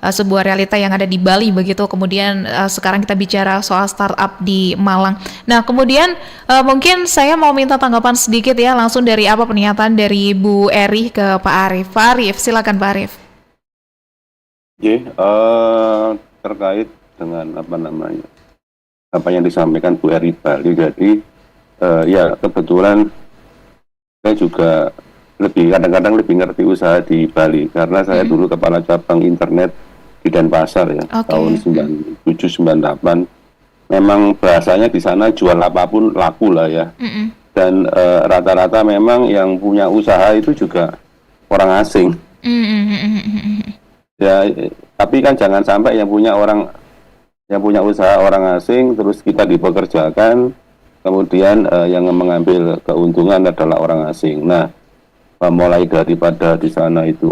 sebuah realita yang ada di Bali begitu. Kemudian sekarang kita bicara soal startup di Malang. Nah kemudian mungkin saya mau minta tanggapan sedikit ya, langsung dari apa pernyataan dari Bu Eri ke Pak Arif. Pak Arif, silakan Pak Arif. Terkait dengan apa yang disampaikan Bu Eri Bali, jadi ya kebetulan saya juga kadang-kadang lebih ngerti usaha di Bali, karena saya dulu kepala cabang internet di Denpasar ya, tahun 97-98. Memang bahasanya di sana jual apapun laku lah ya. Dan rata-rata memang yang punya usaha itu juga orang asing. Ya, tapi kan jangan sampai yang punya usaha orang asing terus kita dipekerjakan, kemudian yang mengambil keuntungan adalah orang asing. Nah, mulai daripada di sana itu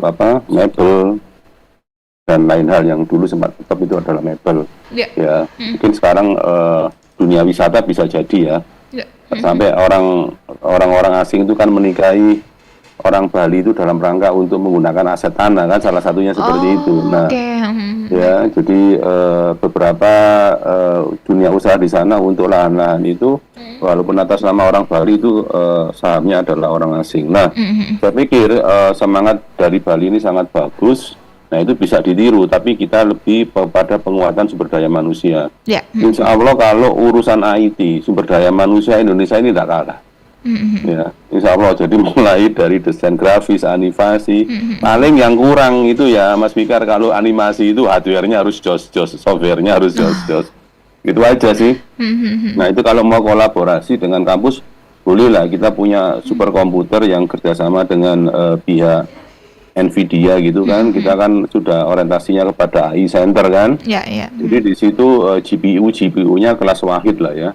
mebel dan lain hal yang dulu sempat tetap itu adalah mebel. Ya, mungkin sekarang dunia wisata bisa jadi ya. Sampai orang-orang asing itu kan menikahi orang Bali itu dalam rangka untuk menggunakan aset tanah, kan salah satunya seperti itu. Nah, ya, jadi beberapa dunia usaha di sana untuk lahan-lahan itu walaupun atas nama orang Bali itu sahamnya adalah orang asing. Nah, saya pikir semangat dari Bali ini sangat bagus. Nah, itu bisa ditiru, tapi kita lebih pada penguatan sumber daya manusia. Insya Allah kalau urusan IT, sumber daya manusia Indonesia ini tidak kalah. Ya, insya Allah. Jadi mulai dari desain grafis, animasi, paling yang kurang itu ya Mas Fikar, kalau animasi itu hardware-nya harus jos, software-nya harus jos. Gitu aja sih. Nah, itu kalau mau kolaborasi dengan kampus, bolehlah kita punya superkomputer yang kerjasama dengan pihak NVIDIA gitu kan. Kita kan sudah orientasinya kepada AI Center kan. Jadi di situ GPU-nya kelas wahid lah ya.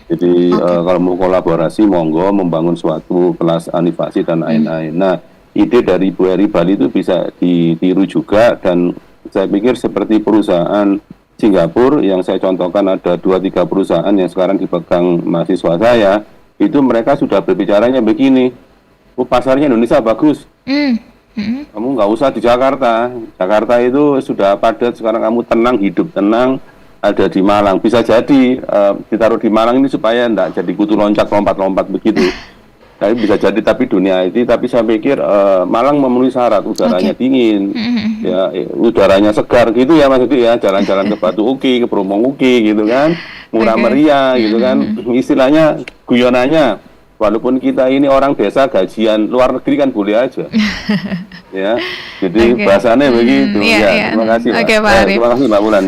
Jadi kalau mau kolaborasi monggo membangun suatu kelas animasi dan lain-lain. Nah, ide dari Bu Eri Bali itu bisa ditiru juga, dan saya pikir seperti perusahaan Singapura yang saya contohkan, ada 2-3 perusahaan yang sekarang dipegang mahasiswa saya, itu mereka sudah berbicaranya begini, pasarnya Indonesia bagus. Kamu nggak usah di Jakarta. Jakarta itu sudah padat, sekarang kamu tenang, hidup tenang, ada di Malang. Bisa jadi ditaruh di Malang ini supaya enggak jadi kutu loncat lompat-lompat begitu. Tapi bisa jadi, tapi dunia IT, tapi saya pikir Malang memenuhi syarat, udaranya dingin, ya udaranya segar gitu ya Mas Edi ya, jalan-jalan ke Batu Uki, ke Bromong Uki gitu kan, murah meriah gitu kan, istilahnya guyonannya. Walaupun kita ini orang desa gajian luar negeri kan boleh aja, ya. Jadi bahasanya begitu. Terima kasih. Pak Arif. Terima kasih Mbak Bulan.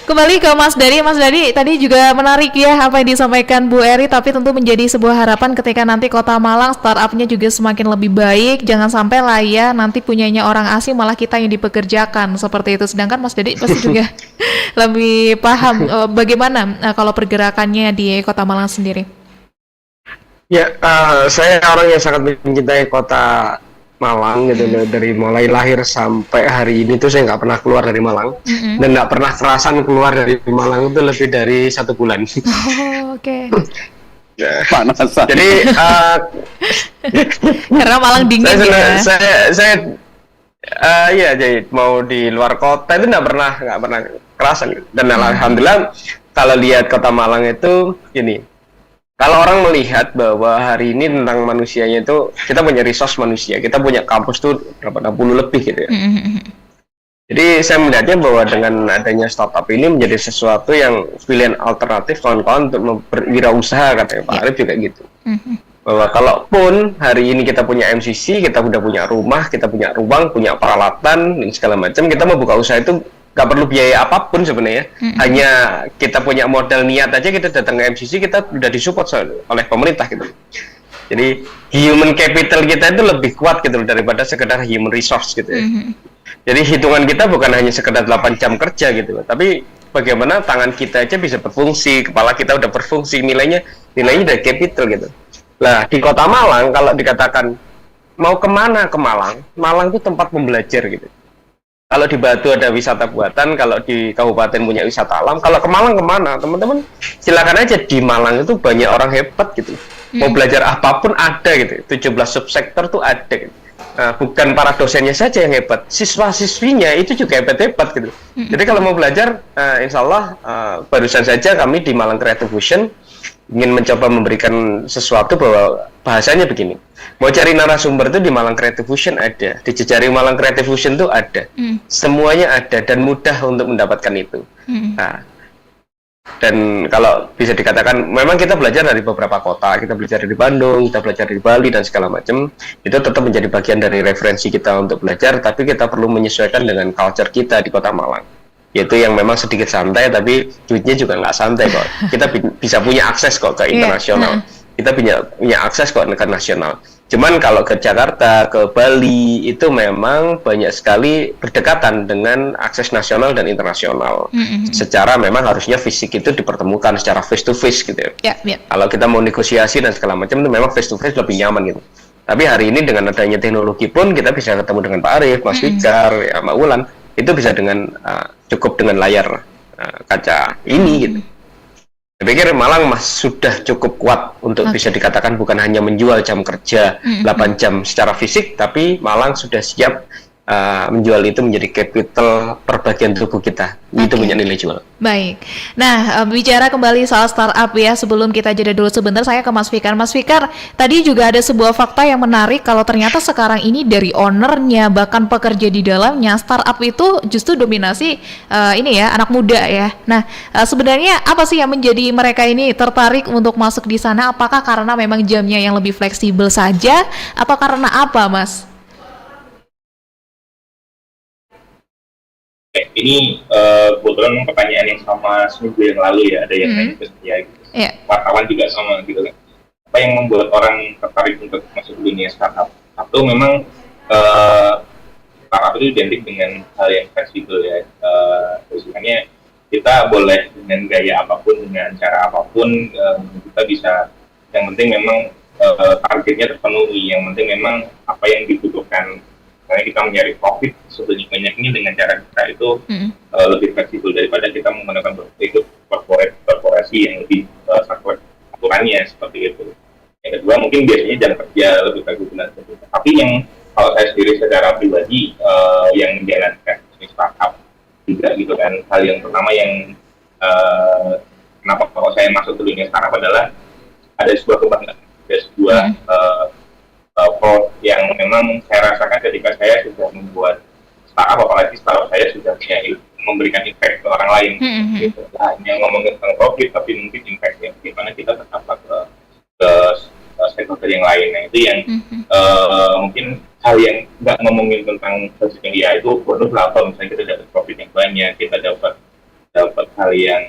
Kembali ke Mas Dari. Mas Dari tadi juga menarik ya apa yang disampaikan Bu Eri, tapi tentu menjadi sebuah harapan ketika nanti Kota Malang startupnya juga semakin lebih baik. Jangan sampai lah ya nanti punyanya orang asing malah kita yang dipekerjakan seperti itu. Sedangkan Mas Dari pasti juga lebih paham bagaimana kalau pergerakannya di Kota Malang sendiri. Ya, saya orang yang sangat mencintai Kota Malang gitu. Dari mulai lahir sampai hari ini tuh saya nggak pernah keluar dari Malang, dan nggak pernah kerasan keluar dari Malang itu lebih dari 1 bulan. Panasan. Jadi karena Malang dingin ya, jadi mau di luar kota itu nggak pernah kerasan. Dan alhamdulillah kalau lihat Kota Malang itu gini. Kalau orang melihat bahwa hari ini tentang manusianya itu, kita punya resource manusia, kita punya kampus tuh berapa 60 lebih gitu ya. Jadi saya melihatnya bahwa dengan adanya startup ini menjadi sesuatu yang pilihan alternatif kawan-kawan untuk berwirausaha, katanya Pak Arif juga gitu. Bahwa kalaupun hari ini kita punya MCC, kita udah punya rumah, kita punya ruang, punya peralatan dan segala macam, kita mau buka usaha itu nggak perlu biaya apapun sebenarnya. Hanya kita punya modal niat aja, kita datang ke MCC, kita udah disupport oleh pemerintah gitu. Jadi human capital kita itu lebih kuat gitu daripada sekedar human resource gitu ya. Jadi hitungan kita bukan hanya sekedar 8 jam kerja gitu, tapi bagaimana tangan kita aja bisa berfungsi, kepala kita udah berfungsi, nilainya dari capital gitu. Nah, di Kota Malang kalau dikatakan mau kemana ke Malang, Malang itu tempat pembelajar gitu. Kalau di Batu ada wisata buatan, kalau di kabupaten punya wisata alam, kalau ke Malang kemana? Teman-teman silakan aja, di Malang itu banyak orang hebat gitu. Mau belajar apapun ada gitu. 17 subsektor tuh ada gitu. Bukan para dosennya saja yang hebat, siswa-siswinya itu juga hebat-hebat gitu. Jadi kalau mau belajar, insya Allah barusan saja kami di Malang Creative Fusion ingin mencoba memberikan sesuatu bahwa bahasanya begini. Mau cari narasumber itu di Malang Creative Fusion ada, di Jejari Malang Creative Fusion itu ada, semuanya ada dan mudah untuk mendapatkan itu. Nah, dan kalau bisa dikatakan memang kita belajar dari beberapa kota, kita belajar dari Bandung, kita belajar dari Bali dan segala macam, itu tetap menjadi bagian dari referensi kita untuk belajar, tapi kita perlu menyesuaikan dengan culture kita di Kota Malang, yaitu yang memang sedikit santai tapi duitnya juga nggak santai kok. Kita bisa punya akses kok ke internasional, kita punya akses kok ke nasional. Cuman kalau ke Jakarta, ke Bali itu memang banyak sekali berdekatan dengan akses nasional dan internasional. Secara memang harusnya fisik itu dipertemukan secara face to face gitu ya. Kalau kita mau negosiasi dan segala macam itu memang face to face lebih nyaman gitu. Tapi hari ini dengan adanya teknologi pun kita bisa ketemu dengan Pak Arief, Mas Fikar, ya, Mbak Wulan, itu bisa dengan cukup dengan layar kaca ini gitu. Saya pikir Malang sudah cukup kuat untuk bisa dikatakan bukan hanya menjual jam kerja 8 jam secara fisik, tapi Malang sudah siap menjual itu menjadi capital perbagian tubuh kita. Itu punya nilai jual. Baik. Nah, bicara kembali soal startup ya, sebelum kita jeda dulu sebentar, saya ke Mas Fikar. Mas Fikar, tadi juga ada sebuah fakta yang menarik kalau ternyata sekarang ini dari ownernya, bahkan pekerja di dalamnya, startup itu justru dominasi ini ya, anak muda ya. Nah, sebenarnya apa sih yang menjadi mereka ini tertarik untuk masuk di sana? Apakah karena memang jamnya yang lebih fleksibel saja, atau karena apa, Mas? Ini kebetulan pertanyaan yang sama seminggu yang lalu ya, ada yang nanya ke saya gitu. Wartawan juga sama gitu kan. Apa yang membuat orang tertarik untuk masuk ke dunia startup? Satu, memang startup itu identik dengan hal yang fleksibel ya. Misalnya kita boleh dengan gaya apapun, dengan cara apapun, kita bisa, yang penting memang targetnya terpenuhi, yang penting memang apa yang dibutuhkan. Karena kita mencari profit sebanyak-banyaknya dengan cara kita itu lebih fleksibel daripada kita menggunakan ikut korporasi yang lebih sakit aturannya seperti itu. Yang kedua, mungkin biasanya jam kerja lebih fleksibel. Tapi yang kalau saya sendiri secara pribadi yang menjalankan bisnis startup juga gitu kan, hal yang pertama yang kenapa kalau saya masuk ke dunia startup adalah ada sebuah kebanggaan, ada sebuah yang memang saya rasakan ketika saya sudah membuat startup, apalagi startup saya sudah memberikan impact ke orang lain. Gitu. Hanya ngomongin tentang profit, tapi mungkin impactnya bagaimana kita tetap ke stakeholder yang lain. Nah, itu yang mungkin hal yang nggak ngomongin tentang hasilnya dia itu bonus lah, atau misalnya kita dapat profit yang banyak, kita dapat hal yang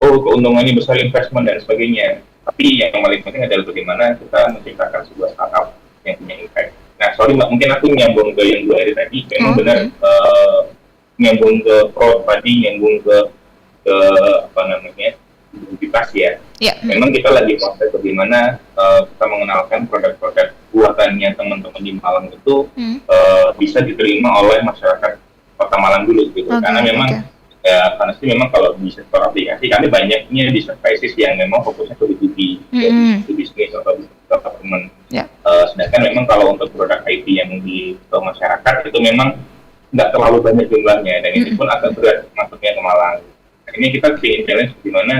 keuntungannya besar, investment dan sebagainya. Tapi yang paling penting adalah bagaimana kita menciptakan sebuah startup yang punya impact. Nah, sorry Mbak, mungkin aku nyambung ke yang 2 hari tadi. Memang benar, nyambung ke pro tadi, nyambung ke identitas ya. Memang kita lagi proses bagaimana kita mengenalkan produk-produk buatannya teman-teman di Malang itu bisa diterima oleh masyarakat Kota Malang dulu gitu. Karena memang karena sih memang kalau di sektor aplikasi kami banyaknya di services yang memang fokusnya ke B2B, ke bisnis atau government. Sedangkan memang kalau untuk produk IT yang di masyarakat itu memang nggak terlalu banyak jumlahnya, dan itu pun agak berat masuknya ke Malang. Nah, ini kita ingin challenge di mana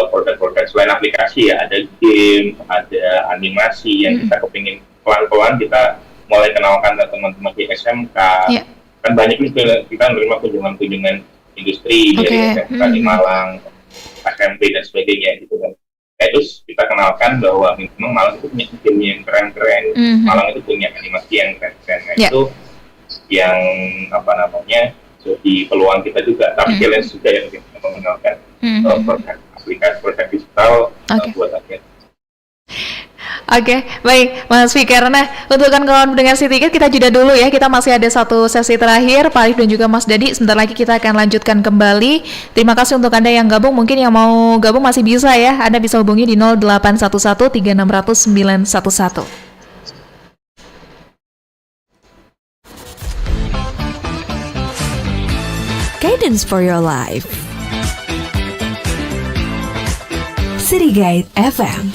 produk-produk selain aplikasi ya, ada game, ada animasi yang kita kepingin pelan-pelan kita mulai kenalkan ke teman-teman di SMK. Kan banyak kita menerima kunjungan-kunjungan industri dari SMK di Malang, SMP dan sebagainya gitu kan. Terus kita kenalkan bahwa memang Malang itu punya game yang keren-keren, Malang itu punya animasi yang keren-keren. Nah, itu yang jadi peluang kita juga. Tapi challenge juga yang kita mengenalkan produk aplikasi, produk digital buat akhir. Oke, baik Mas Fikar. Nah, untuk kawan pendengar Si Tiket, kita jeda dulu ya. Kita masih ada satu sesi terakhir, Pak Arief dan juga Mas Dadi. Sebentar lagi kita akan lanjutkan kembali. Terima kasih untuk Anda yang gabung. Mungkin yang mau gabung masih bisa ya. Anda bisa hubungi di 0811 3600 911. Guidance for your life. City Guide FM.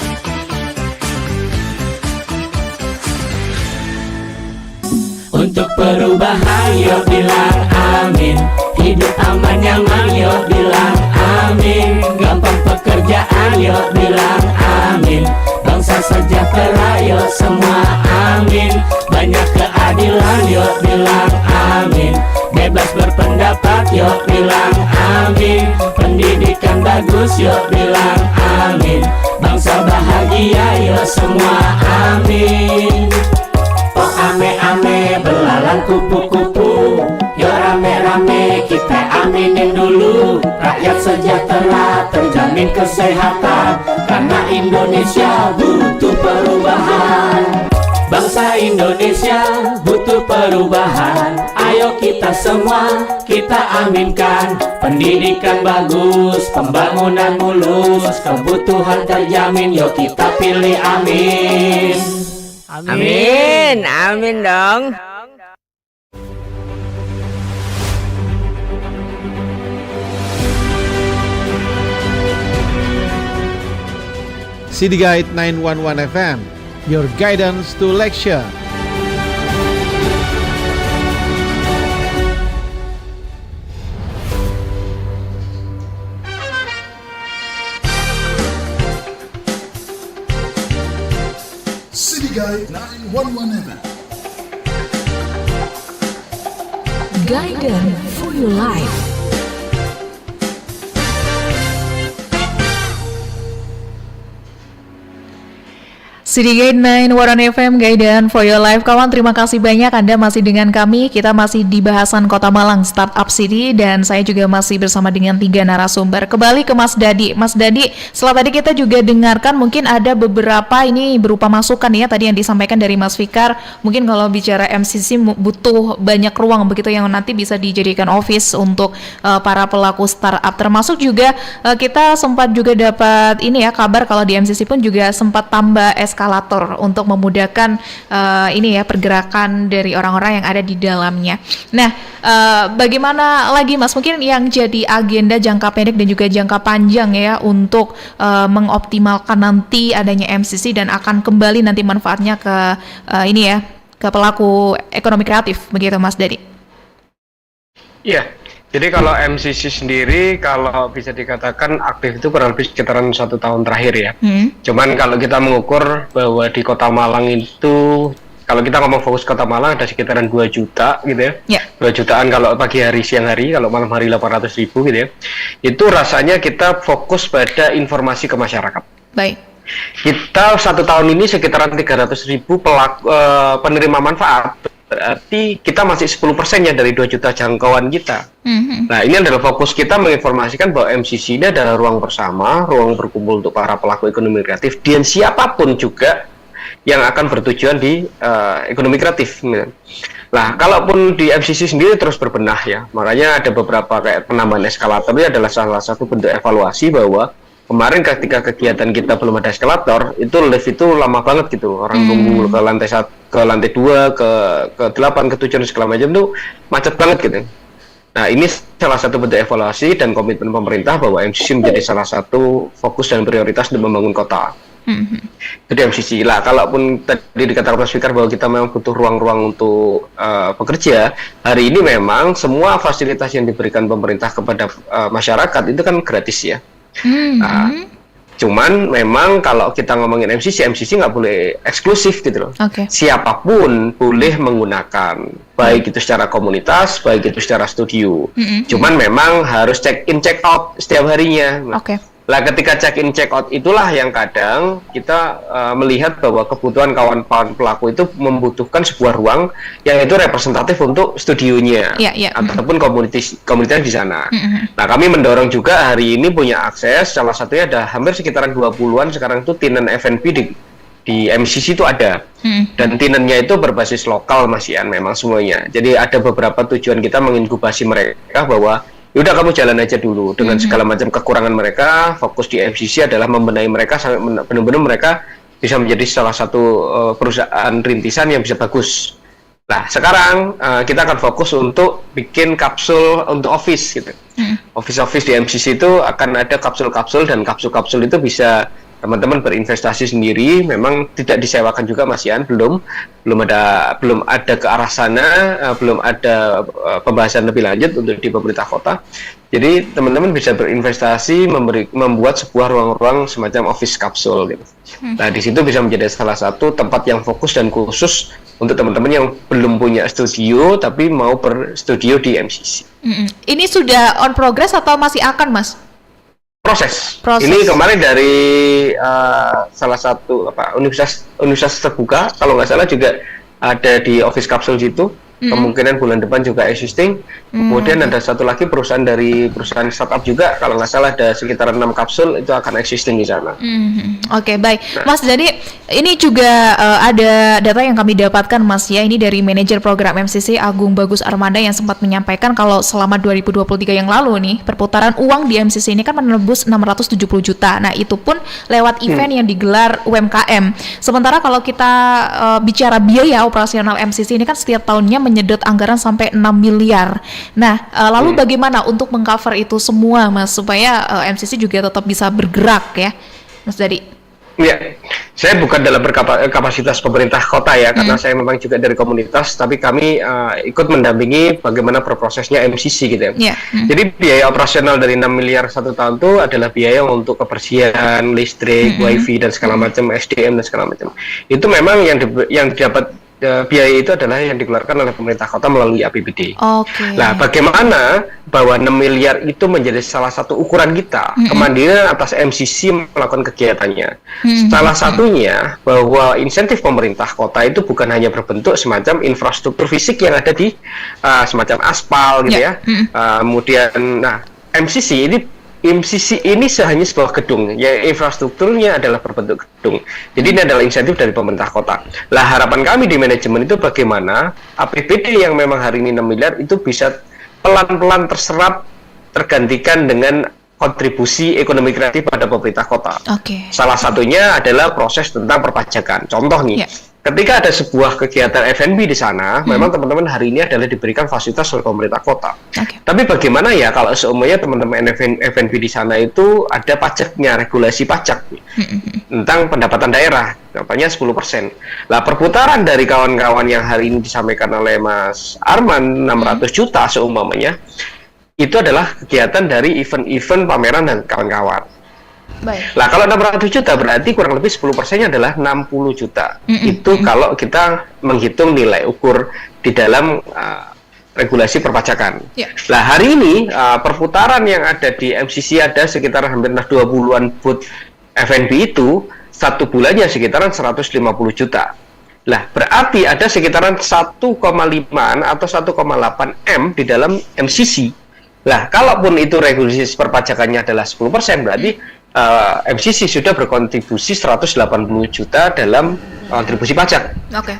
Untuk perubahan yuk bilang amin. Hidup aman nyaman yuk bilang amin. Gampang pekerjaan yuk bilang amin. Bangsa sejahtera yuk semua amin. Banyak keadilan yuk bilang amin. Bebas berpendapat yuk bilang amin. Pendidikan bagus yuk bilang amin. Bangsa bahagia yuk semua amin. Oh ame-ame belalang kupu-kupu, yuk rame-rame kita aminin dulu. Rakyat sejahtera terjamin kesehatan, karena Indonesia butuh perubahan. Bangsa Indonesia butuh perubahan. Ayo kita semua, kita aminkan. Pendidikan bagus, pembangunan mulus, kebutuhan terjamin, yuk kita pilih amin. Amin, amin dong. City Guide 911 FM, your guidance to lecture. City Guide 911 FM. Guidance for your life. City Guide 911 FM, Guidance for Your Life. Kawan, terima kasih banyak Anda masih dengan kami. Kita masih di bahasan Kota Malang Startup City, dan saya juga masih bersama dengan 3 narasumber. Kembali ke Mas Dadi. Mas Dadi, setelah tadi kita juga dengarkan mungkin ada beberapa ini berupa masukan ya tadi yang disampaikan dari Mas Fikar. Mungkin kalau bicara MCC butuh banyak ruang begitu yang nanti bisa dijadikan office untuk para pelaku startup. Termasuk juga kita sempat juga dapat ini ya kabar kalau di MCC pun juga sempat tambah eskalator untuk memudahkan ini ya pergerakan dari orang-orang yang ada di dalamnya. Nah, bagaimana lagi Mas mungkin yang jadi agenda jangka pendek dan juga jangka panjang ya untuk mengoptimalkan nanti adanya MCC dan akan kembali nanti manfaatnya ke ini ya ke pelaku ekonomi kreatif begitu Mas Dadi? Iya. Jadi kalau MCC sendiri kalau bisa dikatakan aktif itu kurang lebih sekitaran 1 tahun terakhir ya. Cuman kalau kita mengukur bahwa di Kota Malang itu, kalau kita ngomong fokus Kota Malang ada sekitaran 2 juta gitu ya. 2 jutaan kalau pagi hari, siang hari, kalau malam hari 800.000 gitu ya. Itu rasanya kita fokus pada informasi ke masyarakat. Baik. Kita 1 tahun ini sekitaran 300.000 penerima manfaat. Berarti kita masih 10%-nya dari 2 juta jangkauan kita. Nah, ini adalah fokus kita menginformasikan bahwa MCC ini adalah ruang bersama, ruang berkumpul untuk para pelaku ekonomi kreatif dan siapapun juga yang akan bertujuan di ekonomi kreatif. Nah, kalaupun di MCC sendiri terus berbenah ya, makanya ada beberapa kayak penambahan eskalator ini adalah salah satu bentuk evaluasi bahwa kemarin ketika kegiatan kita belum ada eskalator, itu lift itu lama banget gitu. Orang nunggu ke lantai 1, ke lantai 2, ke 8, ke 7 dan segala macam tuh macet banget gitu. Nah, ini salah satu bentuk evaluasi dan komitmen pemerintah bahwa MCC menjadi salah satu fokus dan prioritas untuk membangun kota. Itu MCC lah. Kalaupun tadi dikatakan Mas Fikar bahwa kita memang butuh ruang-ruang untuk bekerja, hari ini memang semua fasilitas yang diberikan pemerintah kepada masyarakat itu kan gratis ya. Cuman memang kalau kita ngomongin MCC nggak boleh eksklusif gitu loh. Siapapun boleh menggunakan, baik itu secara komunitas, baik itu secara studio. Cuman memang harus check in check out setiap harinya. Lah ketika check in check out itulah yang kadang kita melihat bahwa kebutuhan kawan-kawan pelaku itu membutuhkan sebuah ruang yang itu representatif untuk studionya ataupun komunitas di sana. Nah, kami mendorong juga hari ini punya akses, salah satunya ada hampir sekitaran 20-an sekarang itu tenant F&B di MCC itu ada. Dan tenantnya itu berbasis lokal Mas Ian memang semuanya. Jadi ada beberapa tujuan kita menginkubasi mereka bahwa udah kamu jalan aja dulu dengan segala macam kekurangan mereka. Fokus di MCC adalah membenahi mereka sampai benar-benar mereka bisa menjadi salah satu perusahaan rintisan yang bisa bagus. Nah, sekarang kita akan fokus untuk bikin kapsul untuk office gitu. Office di MCC itu akan ada kapsul-kapsul dan kapsul-kapsul itu bisa teman-teman berinvestasi sendiri. Memang tidak disewakan juga Mas Ian, belum ada ke arah sana, belum ada pembahasan lebih lanjut untuk di pemerintah kota. Jadi teman-teman bisa berinvestasi, membuat sebuah ruang-ruang semacam office kapsul gitu. Nah, di situ bisa menjadi salah satu tempat yang fokus dan khusus untuk teman-teman yang belum punya studio tapi mau berstudio di MCC. Ini sudah on progress atau masih akan, Mas? Proses. Ini kemarin dari salah satu universitas terbuka, kalau nggak salah juga ada di office kapsul situ. kemungkinan bulan depan juga existing. Kemudian ada satu lagi perusahaan dari perusahaan startup juga, kalau nggak salah ada sekitar 6 kapsul itu akan existing di sana. Oke, baik. Mas, jadi ini juga ada data yang kami dapatkan, Mas, ya, ini dari manajer program MCC Agung Bagus Armada yang sempat menyampaikan kalau selama 2023 yang lalu nih, perputaran uang di MCC ini kan menembus 670 juta. Nah, itu pun lewat event yang digelar UMKM. Sementara kalau kita bicara biaya operasional MCC ini kan setiap tahunnya menyedot anggaran sampai 6 miliar. Nah, lalu bagaimana untuk mengcover itu semua, Mas, supaya MCC juga tetap bisa bergerak ya, Mas Dadi? Ya, saya bukan dalam kapasitas pemerintah kota ya, karena saya memang juga dari komunitas, tapi kami ikut mendampingi bagaimana prosesnya MCC gitu ya. Jadi biaya operasional dari 6 miliar satu tahun itu adalah biaya untuk kebersihan, listrik, wifi dan segala macam, SDM dan segala macam. Itu memang yang didapat biaya itu adalah yang dikeluarkan oleh pemerintah kota melalui APBD. Nah, bagaimana bahwa 6 miliar itu menjadi salah satu ukuran kita kemandirian atas MCC melakukan kegiatannya. Salah satunya bahwa insentif pemerintah kota itu bukan hanya berbentuk semacam infrastruktur fisik yang ada di semacam aspal gitu ya. Kemudian, nah, MCC ini hanya sebuah gedung, ya infrastrukturnya adalah berbentuk gedung. Jadi ini adalah insentif dari pemerintah kota. Lah, harapan kami di manajemen itu bagaimana APBD yang memang hari ini 6 miliar itu bisa pelan-pelan terserap, tergantikan dengan kontribusi ekonomi kreatif pada pemerintah kota. Salah satunya adalah proses tentang perpajakan. Contoh nih, ketika ada sebuah kegiatan F&B di sana, memang teman-teman hari ini adalah diberikan fasilitas oleh pemerintah kota. Tapi bagaimana ya kalau seumurnya teman-teman F&B di sana itu ada pajaknya, regulasi pajak tentang pendapatan daerah, contohnya 10%. Lah, perputaran dari kawan-kawan yang hari ini disampaikan oleh Mas Arman 600 juta seumpamanya, itu adalah kegiatan dari event-event pameran dan kawan-kawan. Lah, kalau 600 juta berarti kurang lebih 10%-nya adalah 60 juta. Itu kalau kita menghitung nilai ukur di dalam regulasi perpajakan. Lah, hari ini perputaran yang ada di MCC ada sekitar hampir 20-an booth F&B itu satu bulannya sekitaran 150 juta. Lah, berarti ada sekitaran 1,5 atau 1,8 M di dalam MCC. Lah, kalaupun itu regulasi perpajakannya adalah 10%, berarti MCC sudah berkontribusi 180 juta dalam kontribusi pajak.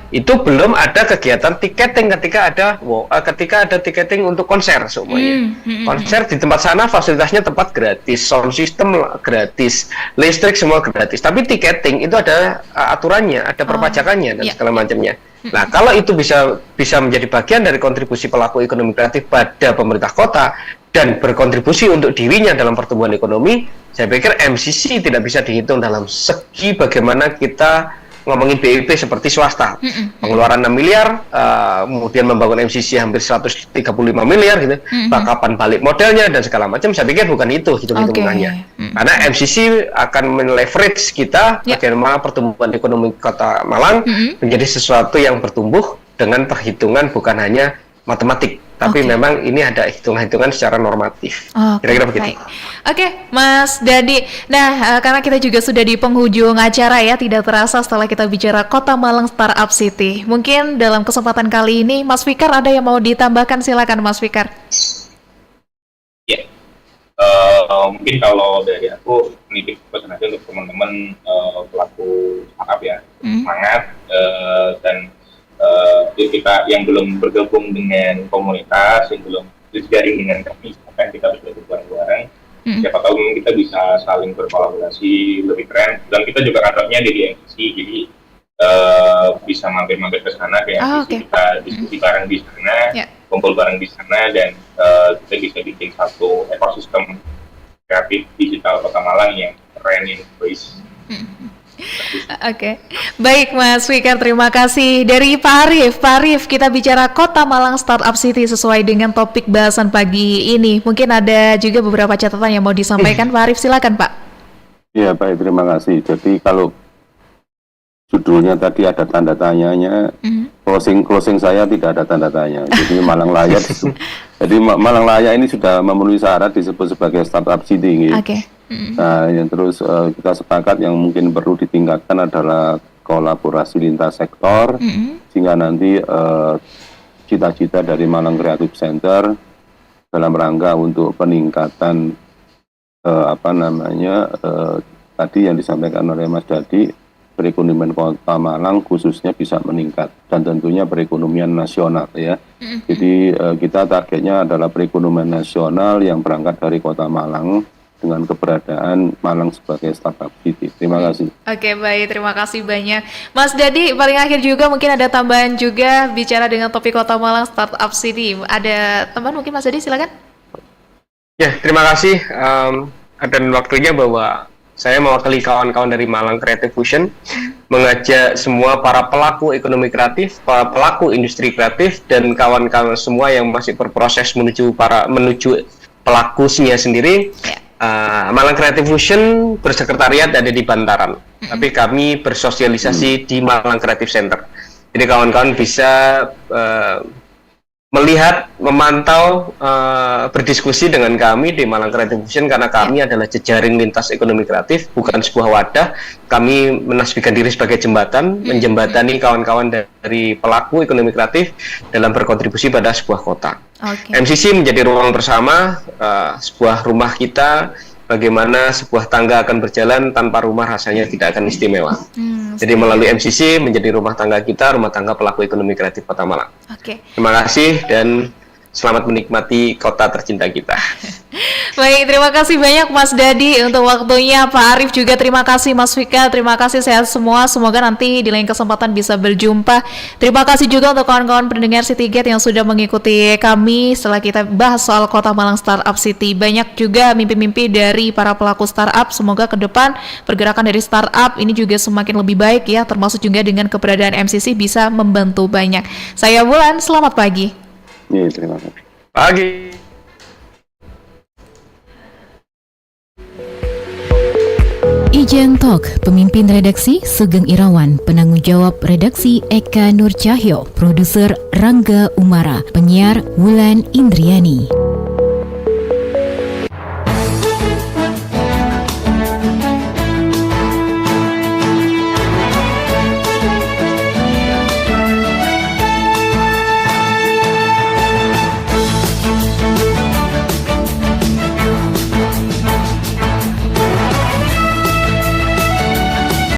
Itu belum ada kegiatan tiketing ketika ada tiketing untuk konser semuanya. Konser di tempat sana fasilitasnya tempat gratis, sound system gratis, listrik semua gratis. Tapi tiketing itu ada aturannya, ada perpajakannya dan segala macamnya. Nah, kalau itu bisa menjadi bagian dari kontribusi pelaku ekonomi kreatif pada pemerintah kota dan berkontribusi untuk dirinya dalam pertumbuhan ekonomi, saya pikir MCC tidak bisa dihitung dalam segi bagaimana kita ngomongin BIP seperti swasta. Pengeluaran 6 miliar, kemudian membangun MCC hampir 135 miliar gitu. Kapan balik modelnya dan segala macam, saya pikir bukan itu hitung-hitungannya. Karena MCC akan men-leverage kita bagaimana pertumbuhan ekonomi Kota Malang menjadi sesuatu yang bertumbuh dengan perhitungan bukan hanya matematik, tapi memang ini ada hitung-hitungan secara normatif. Kira-kira begitu. Oke, Mas Dadi. Nah, karena kita juga sudah di penghujung acara ya, tidak terasa setelah kita bicara Kota Malang Startup City. Mungkin dalam kesempatan kali ini, Mas Fikar ada yang mau ditambahkan? Silakan, Mas Fikar. Ya, mungkin kalau dari aku nitip pesan aja untuk teman-teman pelaku startup ya, semangat dan kita yang belum bergabung dengan komunitas, yang belum terjaring dengan kami, maka kita bisa bareng-bareng. Siapa tahu kita bisa saling berkolaborasi lebih keren. Dan kita juga kantornya di MCC, jadi bisa mampir-mampir ke sana kayak kita diskusi bareng di sana, kumpul bareng di sana, dan kita bisa bikin satu ekosistem kreatif digital Kota Malang yang keren, yang bagus. Baik Mas Fikar, terima kasih. Dari Pak Arif, kita bicara Kota Malang Startup City sesuai dengan topik bahasan pagi ini. Mungkin ada juga beberapa catatan yang mau disampaikan, Pak Arif, silakan Pak. Iya, baik, terima kasih. Jadi kalau judulnya tadi ada tanda tanyanya, closing saya tidak ada tanda tanya. Jadi Malang Raya Malang Raya ini sudah memenuhi syarat disebut sebagai Startup City. Nah, yang terus kita sepakat yang mungkin perlu ditingkatkan adalah kolaborasi lintas sektor, sehingga nanti cita-cita dari Malang Creative Center dalam rangka untuk peningkatan tadi yang disampaikan oleh Mas Dadi, perekonomian Kota Malang khususnya bisa meningkat dan tentunya perekonomian nasional ya. Jadi kita targetnya adalah perekonomian nasional yang berangkat dari Kota Malang dengan keberadaan Malang sebagai startup city. Terima kasih. Oke, baik, terima kasih banyak. Mas Dadi, paling akhir juga mungkin ada tambahan juga bicara dengan topik Kota Malang Startup City. Ada tambahan mungkin Mas Dadi, silakan. Ya, terima kasih. Dan waktunya bahwa saya mewakili kawan-kawan dari Malang Creative Fusion mengajak semua para pelaku ekonomi kreatif, para pelaku industri kreatif, dan kawan-kawan semua yang masih berproses menuju pelakunya sendiri. Malang Creative Fusion bersekretariat ada di Bantaran, tapi kami bersosialisasi di Malang Creative Center. Jadi kawan-kawan bisa melihat, memantau, berdiskusi dengan kami di Malang Creative Fusion karena kami adalah jejaring lintas ekonomi kreatif, bukan sebuah wadah. Kami menasbihkan diri sebagai jembatan, menjembatani kawan-kawan dari pelaku ekonomi kreatif dalam berkontribusi pada sebuah kota. MCC menjadi ruang bersama, sebuah rumah kita. Bagaimana sebuah tangga akan berjalan tanpa rumah rasanya tidak akan istimewa. Jadi melalui MCC menjadi rumah tangga kita, rumah tangga pelaku ekonomi kreatif Kota Malang. Terima kasih dan selamat menikmati kota tercinta kita. Baik, terima kasih banyak Mas Dadi untuk waktunya. Pak Arief juga terima kasih, Mas Vika terima kasih, sehat semua. Semoga nanti di lain kesempatan bisa berjumpa. Terima kasih juga untuk kawan-kawan pendengar Citygate yang sudah mengikuti kami setelah kita bahas soal Kota Malang Startup City. Banyak juga mimpi-mimpi dari para pelaku startup. Semoga ke depan pergerakan dari startup ini juga semakin lebih baik ya, termasuk juga dengan keberadaan MCC bisa membantu banyak. Saya Bulan, selamat pagi. Ya, terima kasih. Pagi. Ijeng Talk, pemimpin redaksi Sugeng Irawan, penanggung jawab redaksi Eka Nur Cahyo, produser Rangga Umara, penyiar Wulan Indriani.